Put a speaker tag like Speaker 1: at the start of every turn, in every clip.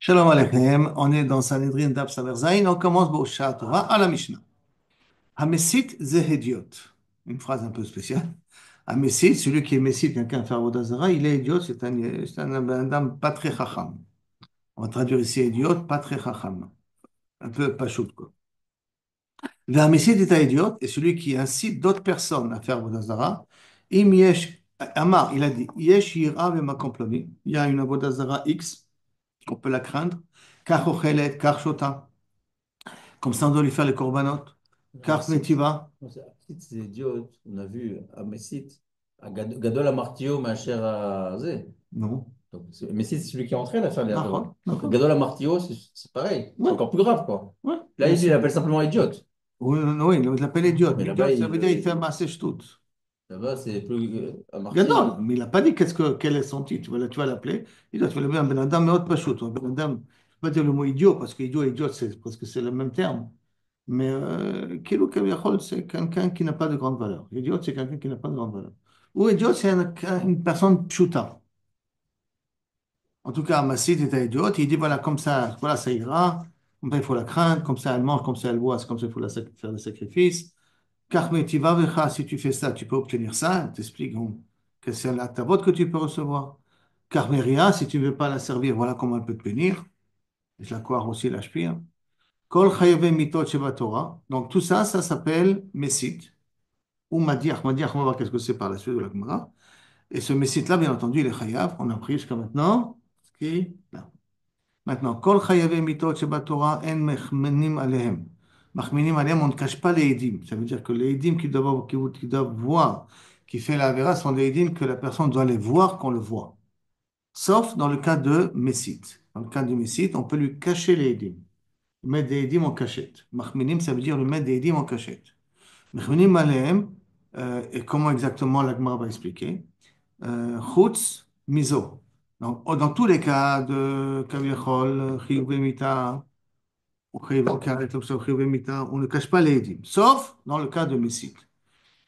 Speaker 1: Shalom Aleichem, on est dans Sanhedrin Daf Samer Zayin, on commence B'Oshat Torah à la Mishnah. Hamesit ze hédiot. Une phrase un peu spéciale. Hamesit, celui qui est messit, quelqu'un fait Avodah Zara, il est idiot, c'est un homme pas très chacham. On va traduire ici idiot, pas très chacham. Un peu pachout, quoi. Le Hamesit est un idiot, et celui qui incite d'autres personnes à faire Avodah Zara, im yesh, Amar, il a dit, yesh yira v'makom ploni. Il y a une Avodah Zara X, qu'on peut la craindre, kach ochelet, kach shota. Comme ça, on doit lui faire les corbanotes. Carte
Speaker 2: Amessit,
Speaker 1: Metiva.
Speaker 2: c'est idiot. On a vu Amessit, Gadol Amartio, ma chère Zé.
Speaker 1: Non.
Speaker 2: Donc, Messit, c'est celui qui est entré à faire les Avérotes.
Speaker 1: D'accord.
Speaker 2: Donc,
Speaker 1: D'accord.
Speaker 2: Gadol Amartio, c'est pareil. C'est
Speaker 1: Ouais.
Speaker 2: encore plus grave, quoi.
Speaker 1: Ouais.
Speaker 2: Là,
Speaker 1: Mais
Speaker 2: il appelle simplement idiot.
Speaker 1: oui, oui, il l'appelle idiot.
Speaker 2: Mais
Speaker 1: Idiot,
Speaker 2: là-bas,
Speaker 1: ça veut dire qu'il fait masser tout.
Speaker 2: là-bas, c'est plus
Speaker 1: Gadol.
Speaker 2: Amarti.
Speaker 1: Mais il n'a pas dit quel est son titre. Tu vas l'appeler. Idiot. Tu vas l'appeler un Ben Adam, mais autre pas chaud. Ben Adam, tu peux pas dire le mot idiot, parce qu'idiot et idiot, c'est parce que c'est le même terme. Mais Kilo Kaviachol, c'est quelqu'un qui n'a pas de grande valeur. Idiot, c'est quelqu'un qui n'a pas de grande valeur. Ou idiot, c'est une personne pshuta. En tout cas, Massid est un idiote. Il dit voilà, ça ira. Comme ça, il faut la craindre. Comme ça, elle mange. Comme ça, elle boit. C'est comme ça, il faut faire le sacrifice. Car mais tu vas vers si tu fais ça, tu peux obtenir ça. Il t'explique que c'est la tavot que tu peux recevoir. Car mais rien, si tu ne veux pas la servir, voilà comment elle peut te bénir. Et je la croire aussi, la shpir. Kol chayave mitot sheba Torah. Donc tout ça, ça s'appelle Messit. Ou Madiach. Madiach, on va voir qu'est-ce que c'est par la suite de la Gemara. Et ce Messit-là, bien entendu, il est chayav. On a pris jusqu'à maintenant. Ce qui est là. Maintenant, Kol Chayavé Mitot Sheba Torah En Mechmenim Alehem. Machmenim Alehem, on ne cache pas les Edim. Ça veut dire que les Edim qui doivent voir, qui fait la Avera, sont des Edim que la personne doit les voir qu'on le voit. Sauf dans le cas de Messit. Dans le cas du Messit, on peut lui cacher les Edim. Mettre des Edim en cachette. Machmenim, ça veut dire lui mettre des Edim en cachette. Mechmenim Alehem, et comment exactement l'Agmar va expliquer? Chutz miso. Donc, dans tous les cas de Kaviachol, Chiyuv Mita, ou Chiyuv Karet, Chiyuv Mita, on ne cache pas les Edim, sauf dans le cas de Messit.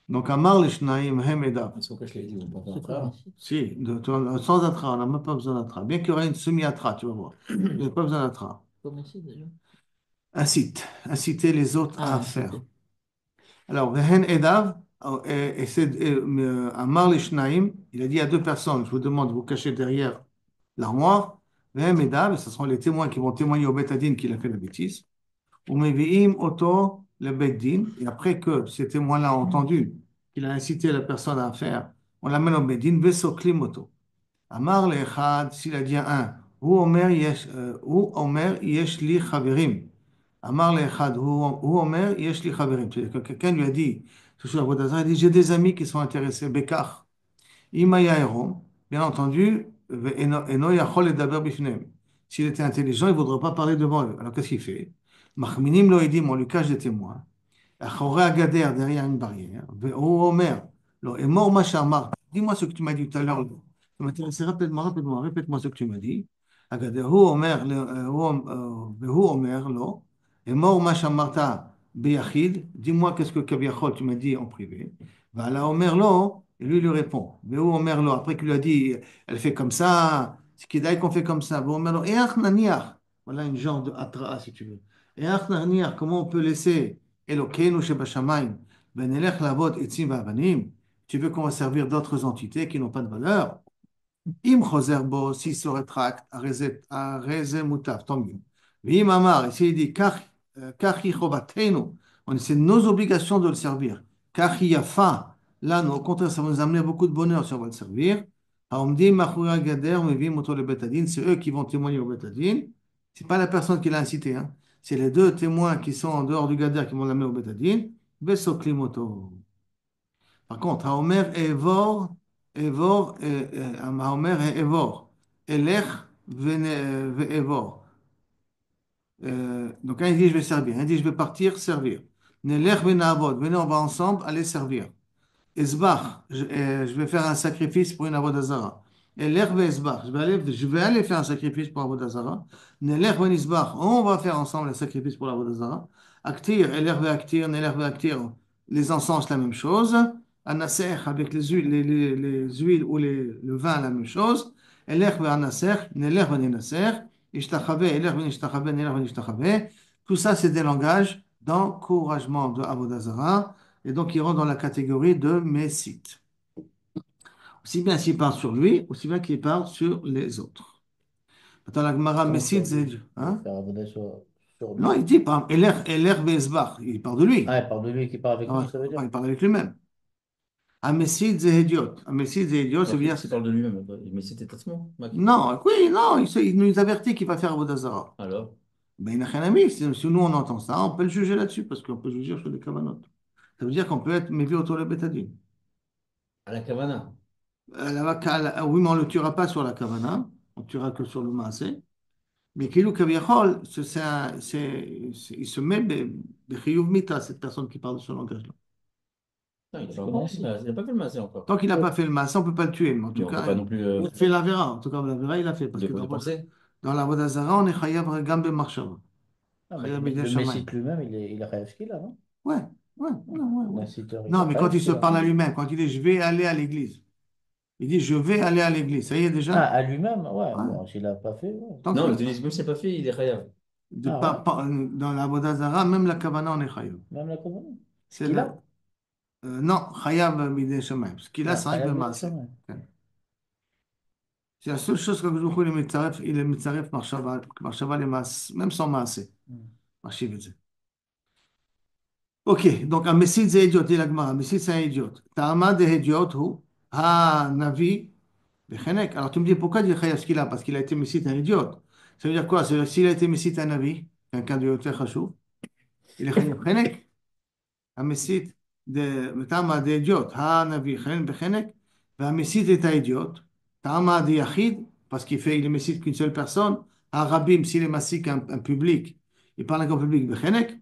Speaker 1: Donc, Amar le Shnaim Hem Edav.
Speaker 2: Est-ce qu'on cache les idiots? On peut en
Speaker 1: Si, sans atra, on n'a même pas besoin d'atra. Bien qu'il y aurait une semi-atra, tu vas voir. Il n'y a pas besoin d'atra.
Speaker 2: Comment c'est déjà?
Speaker 1: Inciter les autres à
Speaker 2: Ah,
Speaker 1: faire.
Speaker 2: c'était.
Speaker 1: Alors, Vehen Edav, et c'est Amar le Shnaim, il a dit à deux personnes, je vous demande de vous cacher derrière l'armoire, והם עדיו, et ce seront les témoins qui vont témoigner au Beth Adin qu'il a fait la bêtise, ומביאים אותו לבית דין, et après que ces témoins-là ont entendu qu'il a incité la personne à faire, on l'amène au Beth Din, וסוקלים אותו. אמר לאחד, s'il a dit à un, הוא אומר, יש לי חברים. אמר לאחד, הוא אומר, יש לי חברים. C'est-à-dire que quelqu'un lui a dit, sur la voie d'Azar, il dit, j'ai des amis qui sont intéressés, בכך. Imaya Héron, bien entendu, Eno Yachol Edaber Bifneem. S'il était intelligent, il ne voudrait pas parler devant eux. Alors qu'est-ce qu'il fait? Machminim lo edim, on lui cache des témoins. Achoré Agader, derrière une barrière. Ve'o Omer, lo emor ma shamar. Dis-moi ce que tu m'as dit tout à l'heure. Ça m'intéressait rapidement, répète-moi ce que tu m'as dit. Agader, hu Omer, ve'hu Omer, lo, emor ma shamarta beyachid. Dis-moi qu'est-ce que Kaviachol tu m'as dit en privé. Voilà, Omer, lo. Et lui répond, mais où Omer lo, après qu'il lui a dit, elle fait comme ça, c'est qu'il qu'on fait comme ça. Bon, Omer lo, et ach naniach, voilà une genre de atraa si tu veux. Et ach naniach, comment on peut laisser Elokeinu shebashamayim, benelech lavot etzim va'avanim, tu veux qu'on va servir d'autres entités qui n'ont pas de valeur? Im choser bo, s'il se rétracte, areze mutav, tant mieux. Vim amar, et s'il dit, kachi chovatenu, c'est nos obligations de le servir. Kachi yafa, là, au contraire, ça va nous amener beaucoup de bonheur si on va le servir. Haomdim machura gader, mevim oto le betadin, c'est eux qui vont témoigner au betadin. C'est pas la personne qui l'a incité, hein. C'est les deux témoins qui sont en dehors du gader qui vont l'amener au betadin. Besoklim oto. Par contre, Haomer Evor, Evor, Haomer et Evor, Elech Evor. Donc, un il dit je vais servir, un dit je vais partir servir. Nelech venavod, venez, on va ensemble aller servir. Esbach, je vais faire un sacrifice pour une avodazara. Elech ve'esbach, je vais aller faire un sacrifice pour avodazara. Nelech ve'nisbach, on va faire ensemble un sacrifice pour l'avodazara. Aktir, elech ve'aktir, nelech ve'aktir, les encens, la même chose. Anaser, avec les huiles, les huiles ou le vin, la même chose. Elech ve'anaser, nelech ve'nenaser. Ishtachave, Elech ben Ishtachave, Nelech ben Ishtachave. Tout ça, c'est des langages d'encouragement de Avodah Zarah. Et donc, ils rentrent dans la catégorie de Messite. Aussi bien s'il parle sur lui, aussi bien qu'il parle sur les autres. Attends, la Gemara
Speaker 2: Comment sur
Speaker 1: Messite, c'est...
Speaker 2: lui? Il va
Speaker 1: Hein?
Speaker 2: faire abonner sur
Speaker 1: Non,
Speaker 2: lui.
Speaker 1: il dit, par Elech Be'ezbach. Il parle de lui.
Speaker 2: Ah, il parle de lui qui parle avec
Speaker 1: Ah ouais,
Speaker 2: lui, ça veut dire.
Speaker 1: il parle avec lui-même. Amessid Zehediot. Amessid Zehediot, ça
Speaker 2: Alors
Speaker 1: veut dire.
Speaker 2: qu'il parle de lui-même. Mais c'était Tatsmo, Maki.
Speaker 1: Non, oui, non, il nous avertit qu'il va faire Avodah Zarah.
Speaker 2: Alors,
Speaker 1: Ben, il n'a rien à dire. Si nous on entend ça, on peut le juger là-dessus, parce qu'on peut juger sur des kavanotes. Ça veut dire qu'on peut être mévi autour de Betadine.
Speaker 2: à la Kavana.
Speaker 1: Oui, mais on ne le tuera pas sur la kavana, on ne tuera que sur le maasé. Mais Kilou Kaviachol, il se met de Chiyuv Mita, cette personne qui parle de ce langage-là.
Speaker 2: Non, il a pas fait le massé encore.
Speaker 1: Tant qu'il n'a pas fait le maasé, on ne peut pas le tuer, mais en
Speaker 2: Mais
Speaker 1: tout
Speaker 2: on peut
Speaker 1: cas,
Speaker 2: pas non plus
Speaker 1: il a fait la vera. En tout cas, la vera, il a fait, parce que
Speaker 2: de penser.
Speaker 1: dans la Avodah Zarah, on est Chayav Gambe Marshava.
Speaker 2: Ah, mais
Speaker 1: Chayav Midei
Speaker 2: le
Speaker 1: Shamayim.
Speaker 2: Messie lui-même, il a fait ce qu'il a, non?
Speaker 1: Ouais, ouais.
Speaker 2: L'inciteur, il
Speaker 1: Non,
Speaker 2: a
Speaker 1: mais
Speaker 2: fait
Speaker 1: quand il
Speaker 2: ce
Speaker 1: se
Speaker 2: qu'il a.
Speaker 1: parle à lui-même, quand il dit je vais aller à l'église, il dit je vais aller à l'église. Ça y est
Speaker 2: Ah,
Speaker 1: déjà?
Speaker 2: à lui-même, ouais.
Speaker 1: Ouais.
Speaker 2: Bon, s'il l'a pas fait, ouais.
Speaker 1: Tant que
Speaker 2: Non, mais tu dis, même si c'est pas fait, il est Khayav. Ah ouais?
Speaker 1: dans la Avodah Zarah, même la Kavana, on est Chayav.
Speaker 2: Même la commande. Ce
Speaker 1: C'est
Speaker 2: qu'il
Speaker 1: le,
Speaker 2: a?
Speaker 1: non, Chayav Midei Shamayim. Ce qu'il a,
Speaker 2: Ah,
Speaker 1: c'est avec le
Speaker 2: Khayav et
Speaker 1: Maaseh.
Speaker 2: Shaman.
Speaker 1: C'est la seule chose que je trouve, il est mitzaref marshava les même sans Maaseh. Marchiv et Zeh. Ok, donc un messie c'est idiot, dit la Gemara. Un messie c'est un idiot. Ta'ama de idiot ou ha navi bechenek. Alors tu me dis pourquoi dire chayav ce qu'il a? Parce qu'il a été messie un idiot. Ça veut dire quoi? Ça veut dire s'il a été messie un navi, quelqu'un de yoter chashou, il est chayav bechenek. Un messie de ta'ama de idiot, ha navi bechenek. Un messie est un idiot. Ta'ama de yachid, parce il est messie qu'une seule personne. Ha rabim, s'il est messie un public, il parle avec un public bechenek.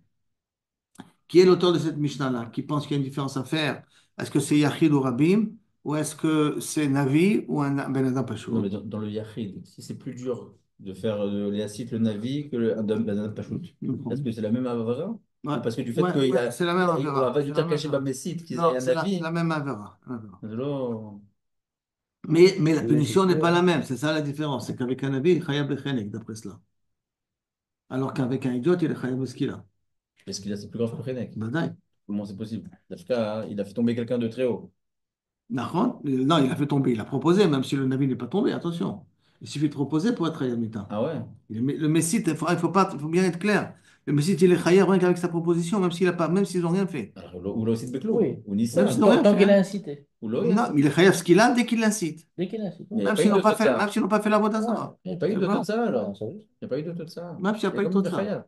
Speaker 1: Qui est l'auteur de cette Mishnah-là, qui pense qu'il y a une différence à faire? Est-ce que c'est Yachid ou Rabim, ou est-ce que c'est Navi ou un Ben Adam
Speaker 2: Non,
Speaker 1: Pachout?
Speaker 2: mais dans le Yachid, si c'est plus dur de faire les acides, le Navi, que le Adam Banana Pachout, est-ce que c'est la même Avara?
Speaker 1: Ouais,
Speaker 2: Ou parce que du fait
Speaker 1: ouais,
Speaker 2: qu'il y
Speaker 1: ouais,
Speaker 2: a,
Speaker 1: c'est la même
Speaker 2: on
Speaker 1: Avera.
Speaker 2: va
Speaker 1: C'est
Speaker 2: du
Speaker 1: la
Speaker 2: temps
Speaker 1: même
Speaker 2: caché
Speaker 1: Avera.
Speaker 2: Bamessid, qu'ils
Speaker 1: Non,
Speaker 2: aient un
Speaker 1: c'est
Speaker 2: Navi.
Speaker 1: la même Avera. Avera.
Speaker 2: Là,
Speaker 1: Mais la
Speaker 2: lui
Speaker 1: punition n'est
Speaker 2: assister.
Speaker 1: pas la même, c'est ça la différence. C'est qu'avec un Navi, il est Chayab Lechenek, d'après cela. Alors qu'avec un idiot, il est Chayab Eskila.
Speaker 2: Est-ce qu'il a c'est plus grave que le Khenek?
Speaker 1: Badaï.
Speaker 2: Comment c'est possible? Dafka, il a fait tomber quelqu'un de très haut.
Speaker 1: Nahon, non, il a fait tomber, il a proposé, même si le Navi n'est pas tombé, attention. Il suffit de proposer pour être Chayab Mita.
Speaker 2: Ah ouais?
Speaker 1: Le Messie, il faut bien être clair. Le Messie, il est chayav rien qu'avec sa proposition, même s'il a pas, même s'ils n'ont rien fait.
Speaker 2: Alors, ou là aussi de Beklo,
Speaker 3: Oui,
Speaker 2: ou
Speaker 1: Même
Speaker 2: Nissan,
Speaker 1: s'ils n'ont rien
Speaker 3: tant
Speaker 1: fait,
Speaker 3: qu'il a
Speaker 1: hein.
Speaker 3: incité.
Speaker 2: ou
Speaker 1: Non,
Speaker 2: Loya.
Speaker 1: mais il est chayav ce qu'il a dès qu'il l'incite.
Speaker 3: Dès qu'il incite.
Speaker 2: Mais il n'y a
Speaker 1: Même
Speaker 2: pas
Speaker 1: s'ils
Speaker 2: eu
Speaker 1: n'ont
Speaker 2: de
Speaker 1: pas fait,
Speaker 2: Totsa.
Speaker 1: même s'ils n'ont pas fait la
Speaker 2: Il
Speaker 1: Vodazara.
Speaker 2: n'y a pas eu
Speaker 1: Tu
Speaker 2: de
Speaker 1: vois?
Speaker 2: Totsa
Speaker 3: Ouais,
Speaker 2: alors.
Speaker 3: ça veut-
Speaker 2: Il n'y a pas eu de Totsa.
Speaker 1: Même s'il n'y a
Speaker 2: Il y a
Speaker 1: pas eu
Speaker 2: quand
Speaker 1: de
Speaker 2: même de
Speaker 1: ça.
Speaker 2: Khaya.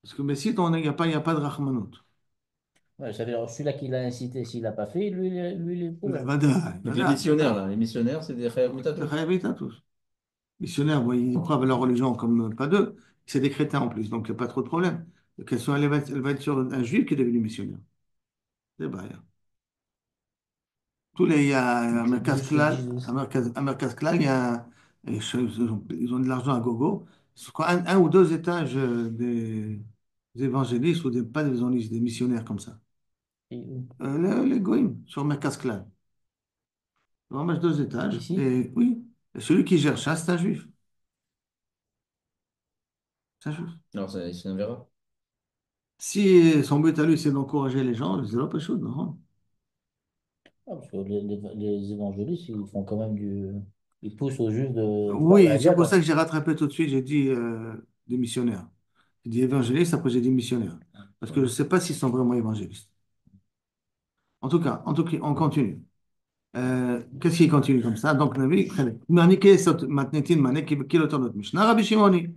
Speaker 1: Parce que Messie, il y a pas de Rahmanout.
Speaker 3: ouais, ça veut dire celui-là qui l'a incité, s'il l'a pas fait, lui, il est
Speaker 1: La
Speaker 3: couvert.
Speaker 1: Vada,
Speaker 2: Donc les missionnaires, là, les missionnaires, c'est des Khaya Mitato.
Speaker 1: le chayav est à tous. Missionnaires, bon, ils croient à leur religion comme pas d'eux. C'est des chrétiens en plus, donc il n'y a pas trop de problème. La question, elle va être sur un juif qui est devenu missionnaire. C'est vrai. Il y a un Merkaz
Speaker 3: Bush, ils
Speaker 1: Klal,
Speaker 3: disent aussi.
Speaker 1: un Merkaz Klal, il y a ils ont de l'argent à gogo. C'est quoi, un ou deux étages des évangélistes ou pas des évangélistes, des missionnaires comme ça.
Speaker 3: Et-
Speaker 1: Les Goïms, sur Merkaz Klal. Vraiment, deux étages.
Speaker 3: Ici,
Speaker 1: Et oui, et celui qui gère ça, c'est un juif. C'est un juif.
Speaker 2: Alors, c'est un verra.
Speaker 1: Si son but à lui, c'est d'encourager les gens, c'est pas chaud, non?
Speaker 3: ah, parce que les évangélistes, ils font quand même du. Ils poussent aux juifs de faire
Speaker 1: Oui,
Speaker 3: la
Speaker 1: c'est
Speaker 3: guerre,
Speaker 1: pour ça
Speaker 3: quoi.
Speaker 1: que j'ai rattrapé tout de suite, j'ai dit des missionnaires. J'ai dit évangélistes, après j'ai dit missionnaires. Parce que je ne sais pas s'ils sont vraiment évangélistes. En tout cas, on continue. Qu'est-ce qui continue comme ça? Donc, Navi, Mani, qui est qui est l'auteur de notre Mishnah? Rabbi Shimoni.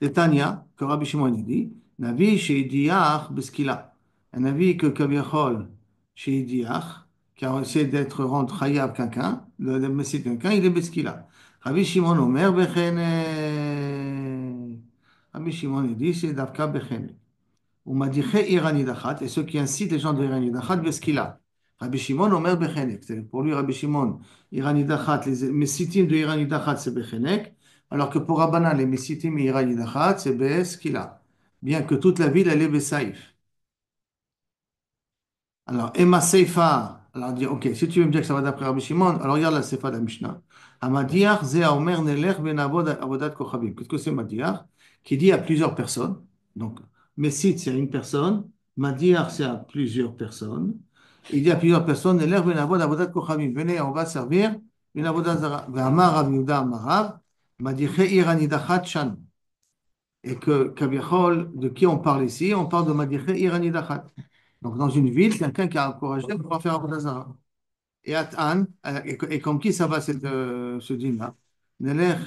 Speaker 1: C'est Tanya, que Rabbi Shimoni dit, Navi, Sheidiach, Beskila. Un Navi que Kaviachol, Sheidiach, qui a essayé d'être rendre Chayav quelqu'un, de messie quelqu'un, il est Beskila. Rabbi Shimon Omer, Bechene. Rabbi Shimon dit, c'est Davka Bechene. Ou Madiche Iranidachat, et ceux qui incitent les gens de Iranidachat, Beskila. Rabbi Shimon Omer Bechenek. C'est-à-dire pour lui, Rabbi Shimon, Iranidachat, les Messitim de Iranidachat, c'est Bechenek, alors que pour Rabbanan, les Messitim et Iranidachat, c'est Beskila. Bien que toute la ville, elle est Besaïf. Alors, Emma Seifa, Alors, on dit, ok, si tu veux me dire que ça va d'après Rabbi Shimon, alors regarde la Sefa de la Mishnah. Hamadiach, ze haomer nelech ben avodat kochavim. Qu'est-ce que c'est Madiach? Qui dit à plusieurs personnes. Donc, Messit, c'est à une personne. Madiach, c'est à plusieurs personnes. Il dit à plusieurs personnes, nelech ben avodat kochavim. Venez, on va servir une avodat zara. Ve'amar Rav Yehuda amarav, madiche iranidachat shan. Et que, Kaviachol, de qui on parle ici? On parle de madiche iranidachat. Donc, dans une ville, quelqu'un qui a encouragé à pouvoir faire avodat zara. Et At'an, et comme qui ça va ce dîner-là? Nelech,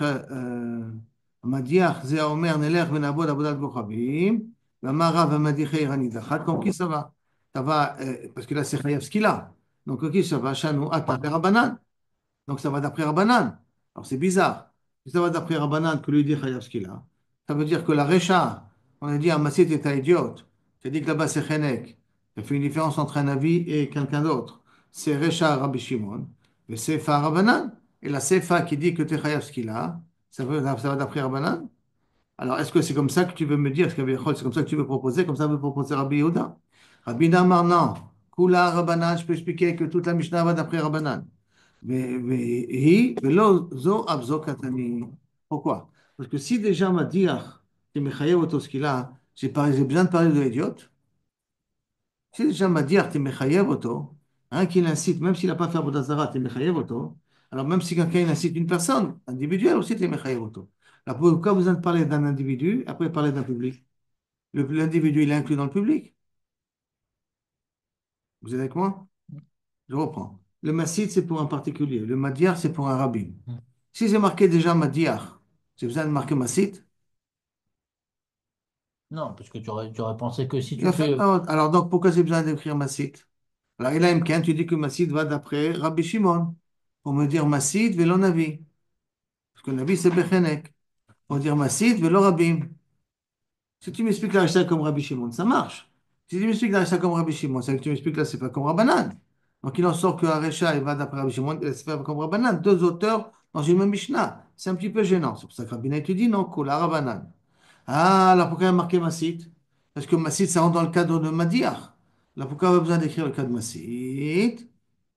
Speaker 1: Madiach, Zé Omer, Nelech, Benabod, Abodat Bochavim, Vamara, Vamadiché, Iranidachat, comme qui ça va? Ça va, parce que là, c'est Chayav ce qu'il a. Donc, comme qui ça va? Chanou, At'an, Rabbanan. Donc, ça va d'après Rabbanan. Alors, c'est bizarre. Si ça va d'après Rabbanan que lui dit Chayav ce qu'il a, ça veut dire que la Recha, on a dit à Massit est un idiote. Tu as dit que là-bas, c'est Chenek. Ça fait une différence entre un avis et quelqu'un d'autre. C'est Recha Rabbi Shimon, le Sefa Rabbanan. Et la Sefa qui dit que tu es Chayav ce qu'il a, ça va d'après Rabbanan. Alors, est-ce que c'est comme ça que tu veux me dire, est-ce que c'est comme ça que tu veux proposer, comme ça veut proposer Rabbi Yehuda? Rabbi Yehuda, non. Kula Rabbanan, je peux expliquer que toute la Mishnah va d'après Rabbanan. והיא, ולא זו אף זו קטני. Pourquoi? Parce que si déjà m'a dit, tu מחייב אותו סקילה, j'ai besoin de parler de l'idiote. Si déjà m'a dit, tu מחייב אותו, hein, qu'il incite, même s'il n'a pas fait Avodah Zarah, tu מחייב אותו, alors même si quelqu'un incite une personne individuelle aussi, tu מחייב אותו. Alors pourquoi vous besoin de parler d'un individu, après parler d'un public? L'individu, il est inclus dans le public. Vous êtes avec moi? Je reprends. Le masjid, c'est pour un particulier. Le madiar, c'est pour un rabbin. Si j'ai marqué déjà madiar, j'ai besoin de marquer masjid.
Speaker 3: Non, parce que tu aurais pensé que si
Speaker 1: Il
Speaker 3: tu
Speaker 1: a fait
Speaker 3: fais.
Speaker 1: alors, donc, pourquoi j'ai besoin d'écrire masjid? Alors, il a un tu dis que masjid va d'après Rabbi Shimon. Pour me dire masjid, velo navi. Parce que navi, c'est bechenek. Pour dire masjid, velo rabbin. Si tu m'expliques la Rishta comme Rabbi Shimon, ça marche. Si tu m'expliques la Rishta comme Rabbi Shimon, c'est que tu m'expliques là, c'est pas comme Rabbanan. Donc il en sort que la Rishta, il va d'après Rabbi Shimon, et c'est pas comme Rabbanan. Deux auteurs dans une même Mishnah. C'est un petit peu gênant. C'est pour ça que Rabbi Naït dit non, Kula Rabbanan. Ah, alors pourquoi il y a marqué Massit? Parce que Massit, ça rentre dans le cadre de Madiach. Là, pourquoi on a besoin d'écrire le cadre de Massit?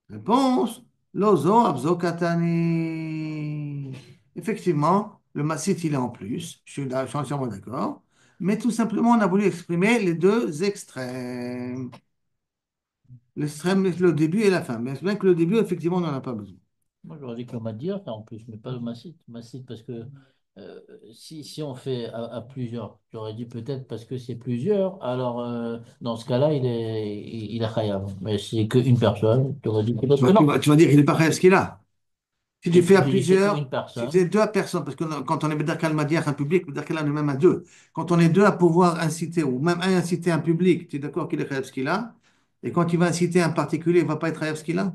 Speaker 1: Réponse, Lozo Abzo Katani. Effectivement, le massif, il est en plus. Je suis entièrement d'accord. Mais tout simplement, on a voulu exprimer les deux extrêmes. L'extrême, le début et la fin. Mais c'est bien que le début, effectivement, on n'en a pas besoin.
Speaker 3: Moi, j'aurais dit que le Madir, en plus, mais pas le Massit. Massit, parce que si on fait à plusieurs, j'aurais dit peut-être parce que c'est plusieurs, alors dans ce cas-là, il est Khayab. Mais si c'est qu'une personne, tu aurais dit peut-être que non.
Speaker 1: Tu vas dire qu'il n'est pas réel ce qu'il a. Si tu fais à
Speaker 3: J'ai dit c'est
Speaker 1: plusieurs,
Speaker 3: qu'une
Speaker 1: si tu
Speaker 3: personne.
Speaker 1: fais deux personnes, parce que quand on est Bedakal Madiach, un public, Bedakal on est même à deux. Quand on est deux à pouvoir inciter, ou même un inciter un public, tu es d'accord qu'il est réel ce qu'il a? Et quand il va inciter un particulier, il ne va pas être réel ce qu'il a?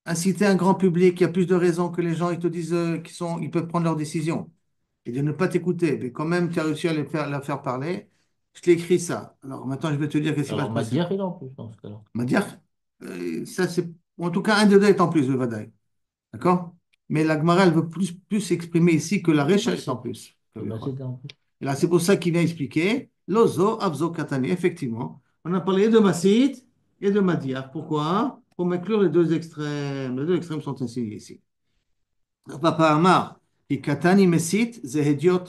Speaker 1: Inciter un grand public, il y a plus de raisons que les gens ils te disent ils peuvent prendre leurs décisions et de ne pas t'écouter. Mais quand même, tu as réussi à la faire parler. Je t'ai écrit ça. Alors maintenant, je vais te dire qu'est-ce qui va
Speaker 3: Alors
Speaker 1: se passer.
Speaker 3: Madir, il est en plus dans ce cas-là.
Speaker 1: On va dire, ça c'est, en tout cas, un des deux est en plus, le Vadaï. D'accord? Mais la Gemara, elle veut plus s'exprimer ici que la
Speaker 3: Le
Speaker 1: Recha est en
Speaker 3: Massit.
Speaker 1: plus.
Speaker 3: Le Massit est en plus.
Speaker 1: Et là, c'est pour ça qu'il vient expliquer Lozo, Avzo, Katani. Effectivement, on a parlé de Massit et de Madiar. Pourquoi? Pour m'inclure les deux extrêmes. Les deux extrêmes sont enseignés ici. Papa Amar, qui Katani Messit, Zehediot,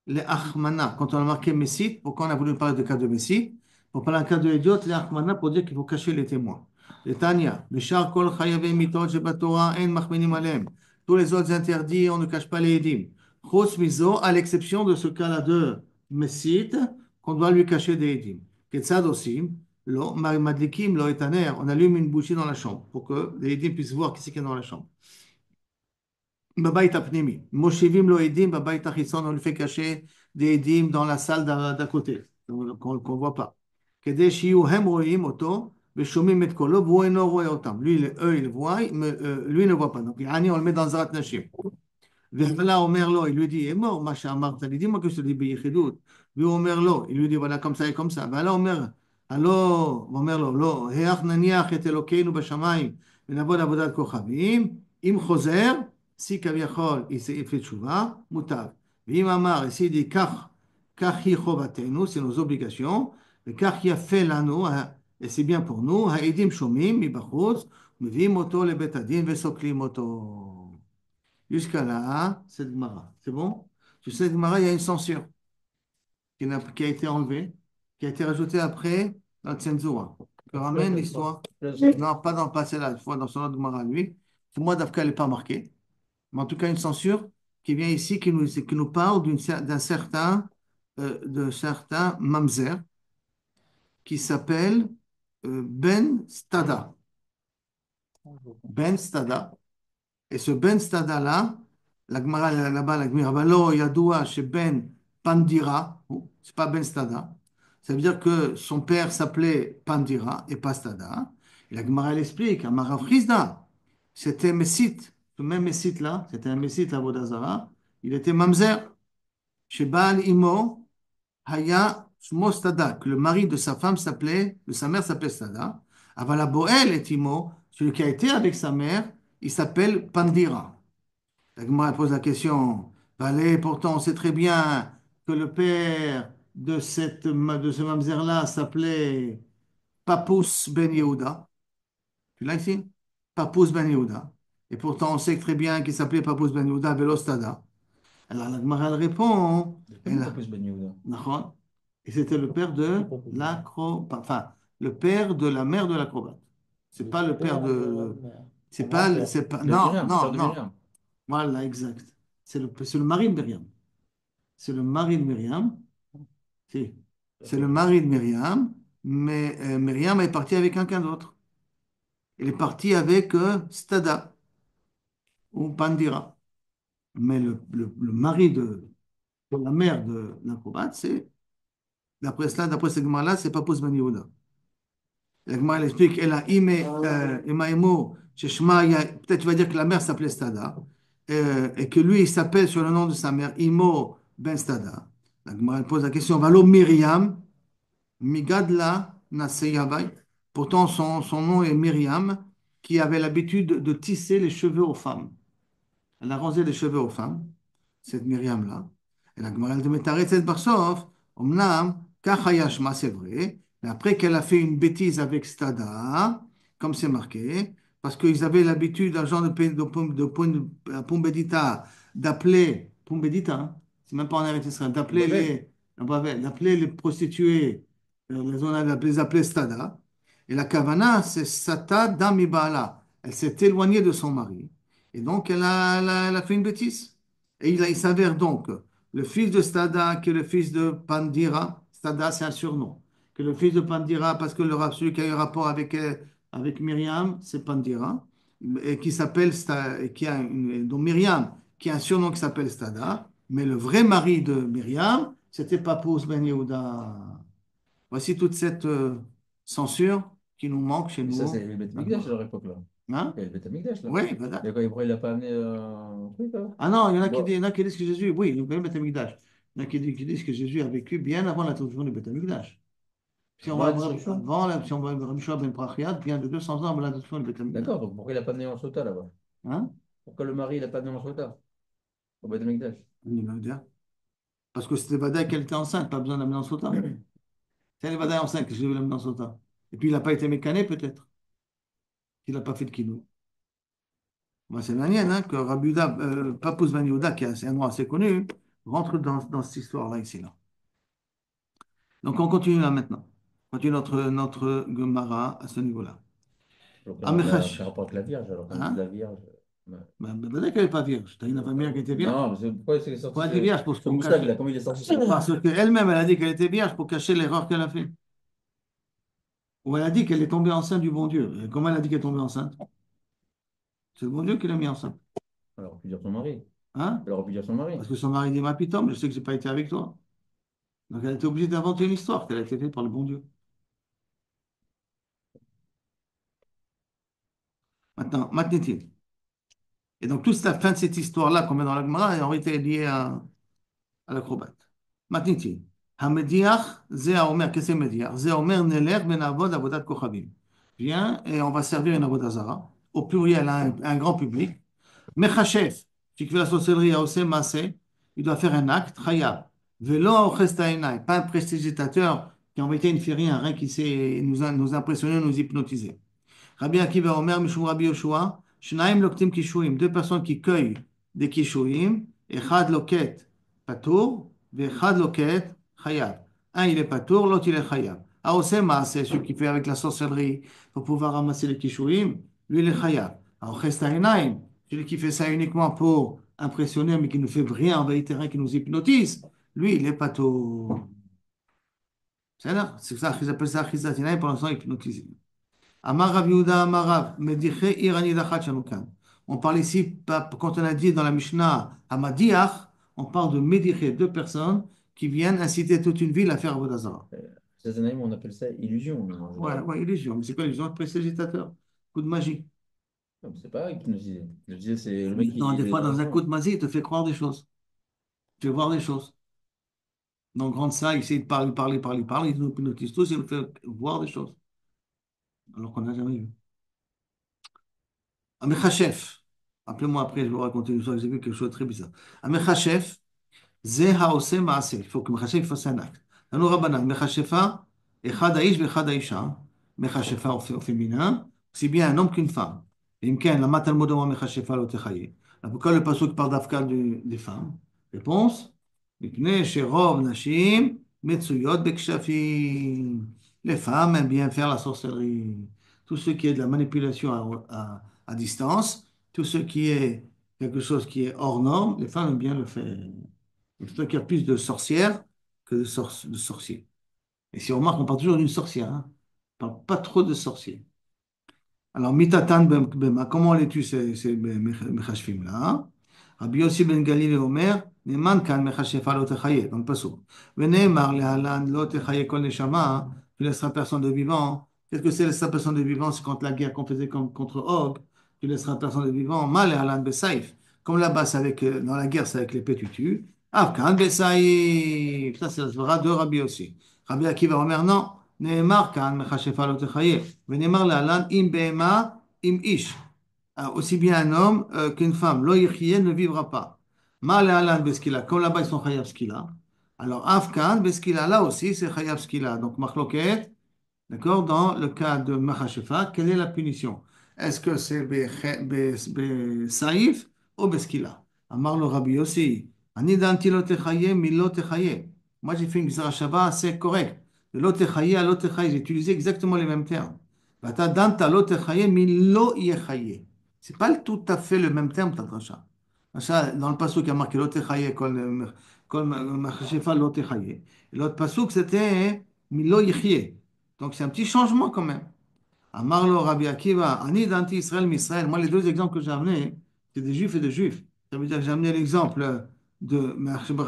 Speaker 1: les Achmana. Quand on a marqué Messit, pourquoi on a voulu parler de cas de Messit? Pour parler d'un cas de Hédiot, les Achmana, pour dire qu'il faut cacher les témoins. Les Tanya, les Char Kol Chayavé Mitot, Shebatora, En Machmenim Alem. Tous les autres interdits, on ne cache pas les Edim. Chos Mizo, à l'exception de ce cas-là de Messit, qu'on doit lui cacher des Edim. Ketzad aussi, lo, Madlikim, lo etaner, on allume une bougie dans la chambre pour que les Edim puissent voir qui c'est qui est dans la chambre. Babaït apnemi. Moshevim lo edim, babaït achitson, on lui fait cacher des edim dans la salle d'à côté, qu'on ne voit pas. Kede shiyu hem roim oto, veshomim et kolo, v'hu eno roe otam. Lui, eux, ils voient, mais lui ne voit pas. Donc, yani, on le met dans Zrat Nashim. Là, Omer lo, il lui dit, est mort, Macha Amarta, il dit, moi que je te dis, Biyichidut. Lui, Omer lo, il lui dit, voilà, comme ça et comme ça. Ben là, Omer lo, lo, heach naniach et Elokeinu bashamayim, ונעבוד עבודת כוכבים, אם חוזר, si כביכול il fait תשובה, מוטב. ואם אמר, s'il dit, כך היא חובתנו, c'est nos obligations, וכך יפה לנו, Et c'est bien pour nous. Ha'idim shomim mibachutz, mevim oto le bet hadin vesoklim oto. Jusqu'à là, cette Gemara. C'est bon? Sur cette Gemara, il y a une censure qui a été enlevée, qui a été rajoutée après dans le Tzenzura. Je ramène l'histoire. Non, pas dans le passé là, une fois dans son autre Gemara, lui. Pour moi, Dafka, elle n'est pas marquée. Mais en tout cas, une censure qui vient ici, qui nous parle de certain mamzer qui s'appelle Ben Stada. Ben Stada. Et ce Ben Stada-là, la Gemara là-bas, la Gemara, Valo Yadoua chez Ben Pandira, c'est pas Ben Stada. Ça veut dire que son père s'appelait Pandira et pas Stada. Et la Gemara, elle explique, Amarav Chizda, c'était Messit, ce même Messit-là, c'était un Messit à Vodazara, il était Mamzer, chez Baal Imo, Haya Shmo Stada, que le mari de sa femme s'appelait, de sa mère s'appelait Stada. Avala Boel et Imo, celui qui a été avec sa mère, il s'appelle Pandira. La Gemara pose la question. Allez, pourtant, on sait très bien que le père de ce mamzer-là s'appelait Papous Ben Yehuda. Tu l'as ici? Papous Ben Yehuda. Et pourtant, on sait très bien qu'il s'appelait Papous Ben Yehuda Velostada. Alors, la Gemara elle répond.
Speaker 2: Je connais pas plus Ben Yehuda.
Speaker 1: D'accord. Et c'était le père de l'acrobate. Enfin, le père de la mère de l'acrobate. C'est pas le père de. C'est pas.
Speaker 2: De
Speaker 1: Non,
Speaker 2: Myriam,
Speaker 1: non,
Speaker 2: père de
Speaker 1: non.
Speaker 2: Myriam.
Speaker 1: Voilà, exact. C'est le mari de Myriam. C'est le mari de Myriam. Si. C'est le mari de Myriam, mais Myriam est partie avec quelqu'un d'autre. Elle est partie avec Stada ou Pandira. Mais le mari de la mère de l'acrobate, d'après cela, d'après ce là c'est Papous Ben Yehuda. La Gemara elle explique, elle a Imo, peut-être tu vas dire que la mère s'appelait Stada, et que lui, il s'appelle sur le nom de sa mère, Imo Ben Stada. La Gemara elle pose la question, Valo Myriam, Migadla Naseyavai. Pourtant, son nom est Myriam, qui avait l'habitude de tisser les cheveux aux femmes. Elle a rasé les cheveux aux femmes, cette Myriam-là. Et la Gemara elle dit, mais t'arrêtes cette Barsov, Omnam, Kachayashma, c'est vrai. Mais après qu'elle a fait une bêtise avec Stada, comme c'est marqué, parce qu'ils avaient l'habitude, un genre Pumbedita, d'appeler, Pumbedita, hein, c'est même pas en Eretz Israël, d'appeler les prostituées, les appeler Stada. Et la Kavana, c'est Sata Dami Baala. Elle s'est éloignée de son mari. Et donc, elle a fait une bêtise. Et il s'avère donc le fils de Stada, qui est le fils de Pandira, Stada, c'est un surnom, que le fils de Pandira, parce que celui qui a eu rapport avec Myriam, c'est Pandira, et qui s'appelle donc Myriam, qui a un surnom qui s'appelle Stada, mais le vrai mari de Myriam, c'était Papouz Ben Yehuda. Voici toute cette censure qui nous manque chez
Speaker 2: Mais ça,
Speaker 1: nous.
Speaker 2: c'est le Beth Amikdash à leur époque, là.
Speaker 1: Hein?
Speaker 2: Il y a le Beth Amikdash, là.
Speaker 1: Oui, voilà.
Speaker 2: Et pourquoi il l'a pas amené un truc, là?
Speaker 1: Ah non,
Speaker 2: Bon,
Speaker 1: il y en a qui disent que Jésus, oui, il connaît le Beth Amikdash. Il y en a qui disent que Jésus a vécu bien avant l'introduction du Beth Amikdash. Si on
Speaker 2: avant
Speaker 1: va
Speaker 2: la destruction.
Speaker 1: si on va Rabbi Shua ben Prachiat, bien de 200 ans avant l'introduction du Beth Amikdash.
Speaker 2: D'accord, donc pourquoi il l'a pas amené en Sota, là-bas?
Speaker 1: Hein?
Speaker 2: Pourquoi le mari, il l'a pas amené en Sota, au Beth Amikdash?
Speaker 1: Il va dire. Parce que c'était Vadaï qu'elle était enceinte, pas besoin d'amener en Sota. C'est elle Vadaï enceinte que je vais l'amener en Sota. Et puis il n'a pas été mécané peut-être. Il n'a pas fait de kinou. Moi, c'est manière hein, que Rabbi Yehuda, Papouz Ben Yehuda, qui est un nom assez connu, rentre dans cette histoire-là ici. Là. Donc on continue là maintenant. On continue notre Gemara à ce niveau-là.
Speaker 2: Donc,
Speaker 1: Amechash.
Speaker 2: par rapport avec la Vierge, alors quand
Speaker 1: Hein?
Speaker 2: la Vierge. Ouais.
Speaker 1: Peut-être qu'elle n'est pas vierge. Tu as une infirmière qui était vierge.
Speaker 2: Non, mais pourquoi c'est sorti
Speaker 1: Pourquoi elle dit vierge?
Speaker 2: ce moustache, là, comment il est sorti ça?
Speaker 1: Parce qu'elle-même, elle a dit qu'elle était vierge pour cacher l'erreur qu'elle a fait. Ou elle a dit qu'elle est tombée enceinte du bon Dieu. Et comment elle a dit qu'elle est tombée enceinte? C'est le bon Dieu qui l'a mis enceinte.
Speaker 2: Elle aurait pu dire son mari.
Speaker 1: Hein?
Speaker 2: Elle aurait pu dire son mari.
Speaker 1: Parce que son mari dit, ma pitom, je sais que je n'ai pas été avec toi. Donc elle était obligée d'inventer une histoire qu'elle a été faite par le bon Dieu. Maintenant, et donc toute la fin de cette histoire-là qu'on met dans la Gemara est en réalité liée à l'acrobate. Matnitin. Hamediach, Zé Omer, qu'est-ce que c'est Mediach? Zé Omer, Neler, Ben Avod, Avodat Kochavim. Viens et on va servir une Avodazara, au pluriel, à un grand public. Mechachef, celui qui fait la sorcellerie, Aosé Masé, il doit faire un acte, Chayab. Velo Ochestainai, pas un prestidigitateur qui en vérité ne fait rien qui sait nous impressionner, nous hypnotiser. Rabbi Akiva Omer, Mishum Rabbi Yoshua, Shnaim Loktim Kishuim, deux personnes qui cueillent des Kishuim, Echad Loket Patour, Echad Loket Chayav. Un il est Patour, l'autre il est Chayav. Aosema, c'est celui qui fait avec la sorcellerie pour pouvoir ramasser les Kishuim, lui il est Chayav. Aochesta Enaim, celui qui fait ça uniquement pour impressionner mais qui ne fait rien en vérité, rien qui nous hypnotise, lui il est Patour. C'est ça qu'ils appellent ça Achizat Enaim, pour l'instant hypnotisé. Amar Rav Yehuda, Amar Rav, Mediche Irani Dachat Shanukan. On parle ici, quand on a dit dans la Mishnah Hamadiach, on parle de Mediche, deux personnes qui viennent inciter toute une ville à faire Avodah Zarah.
Speaker 2: Sazanaïm, on appelle ça illusion, nous, en
Speaker 1: Ouais,
Speaker 2: général.
Speaker 1: ouais, illusion. Mais c'est quoi l'illusion? Prestidigitateur. Coup de magie.
Speaker 2: Non, c'est pas hypnotisé. Hypnotisé, c'est le mec qui
Speaker 1: Des
Speaker 2: est
Speaker 1: fois,
Speaker 2: dans la
Speaker 1: dans un coup
Speaker 2: transe.
Speaker 1: de magie, il te fait croire des choses. Tu fais voir des choses. Dans Grande Salle, il essaie de parler, ils nous hypnotisent tous, il nous fait voir des choses. Alors qu'on n'a jamais vu. Amechachef. Appelez-moi après, je vais vous raconter une histoire que j'ai vu quelque chose de très bizarre. Amechachef. זה העושה מעשה, מכשף עושה ענק. תנו רבנן, מכשפה, אחד האיש ואחד האישה, מכשפה au féminin, aussi bien un homme qu'une femme. אם כן, למה תלמוד אומר מכשפה לא תחיה? pourquoi le pasuk parle d'Afka des femmes? Réponse, מפני שרוב נשים מצויות בכשפים. Les femmes aiment bien faire la sorcellerie. Tout ce qui est de la manipulation à distance, tout ce qui est quelque chose qui est hors norme, les femmes aiment bien le faire. C'est pour ça qu'il y a plus de sorcières que de sorciers. Et si on remarque, on parle toujours d'une sorcière, hein. On ne parle pas trop de sorciers. Alors, mitatan bema, comment on les tue ces mechashfim là? Rabbi Yossi ben Galil Omer, neman kan mechashefa lo techaye, dans le pasuk. Veneemar lehalan lo techaye kol neshama, tu laisseras personne de vivant. Qu'est-ce que c'est laisser personne de vivant? C'est quand la guerre qu'on faisait contre Og, tu laisseras personne de vivant. Mal lehalan besaif. Comme là-bas, dans la guerre, c'est avec l'épée tu tues. Afkan besaif. Ça, c'est la svara de Rabbi Yossi. Rabbi Akiva Omer, non. נאמר כאן, מכשפה לא תחיה, ונאמר להלן, אם בהמה, אם איש. Aussi bien un homme qu'une femme, lo ychie ne vivra pas. Ma להלן beskila, comme là-bas ils sont chayav skila. Alors, afkan beskila, là aussi c'est chayav skila. Donc, machloket, d'accord, dans le cas de Machashefa, quelle est la punition? Est-ce que c'est Saïf ou Beskila? Amar le Rabbi Yossi, Ani danti lo techaye, mi lo techaye. Moi, j'ai fait une Gzara Shava, c'est correct. De lo techaye à lo techaye, j'ai utilisé exactement les mêmes termes. Bata danta lo techaye, mi lo yechaye. C'est pas tout à fait le même terme, Tadracha. Dans le passage, il y a marqué lo techaye, kol Machashefa lo techaye. Et l'autre passage, c'était mi lo yechye. Donc c'est un petit changement quand même. Amarlo Rabbi Akiva, Ani Danti Israël Misraël. Moi, les deux exemples que j'ai amenés, c'est des juifs et des juifs. Ça veut dire que j'ai amené l'exemple de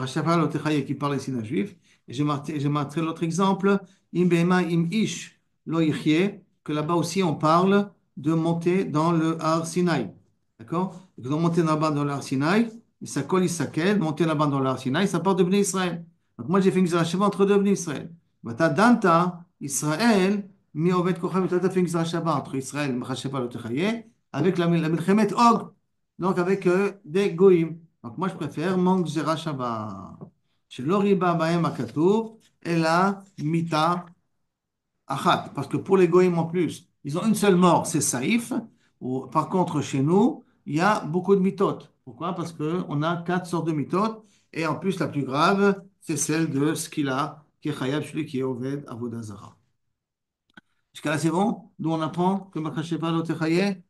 Speaker 1: Shafal Otechaye qui parle ici d'un juif. Et j'ai montré l'autre exemple, Im Behema Im Ish Lo Yichye, que là-bas aussi on parle de monter dans le Har Sinaï. D'accord? Et que monter là-bas dans le Har Sinaï, il s'appelle, monter là-bas dans le Har Sinaï, ça part de Bnei Israël. Donc moi j'ai fait une Zeracheva entre deux Bnei Israël. Bata Danta, Israël, mi Oved Kochav, tu as fait une Zeracheva entre Israël, Machasheva le Techaye, avec la Milchemet Og, donc avec des Goïm. Donc moi je préfère mon Zeracheva. Shelo riba bahem akatuv, ela mita achat. Parce que pour les Goïm en plus, ils ont une seule mort, c'est Saïf. Par contre, chez nous, il y a beaucoup de mitotes. Pourquoi? Parce qu'on a quatre sortes de mitotes. Et en plus, la plus grave, c'est celle de Skila, qui est Chayab, celui qui est Oved Avodazara. Jusqu'à là, c'est bon? D'où on apprend que Machashefa lo techaye.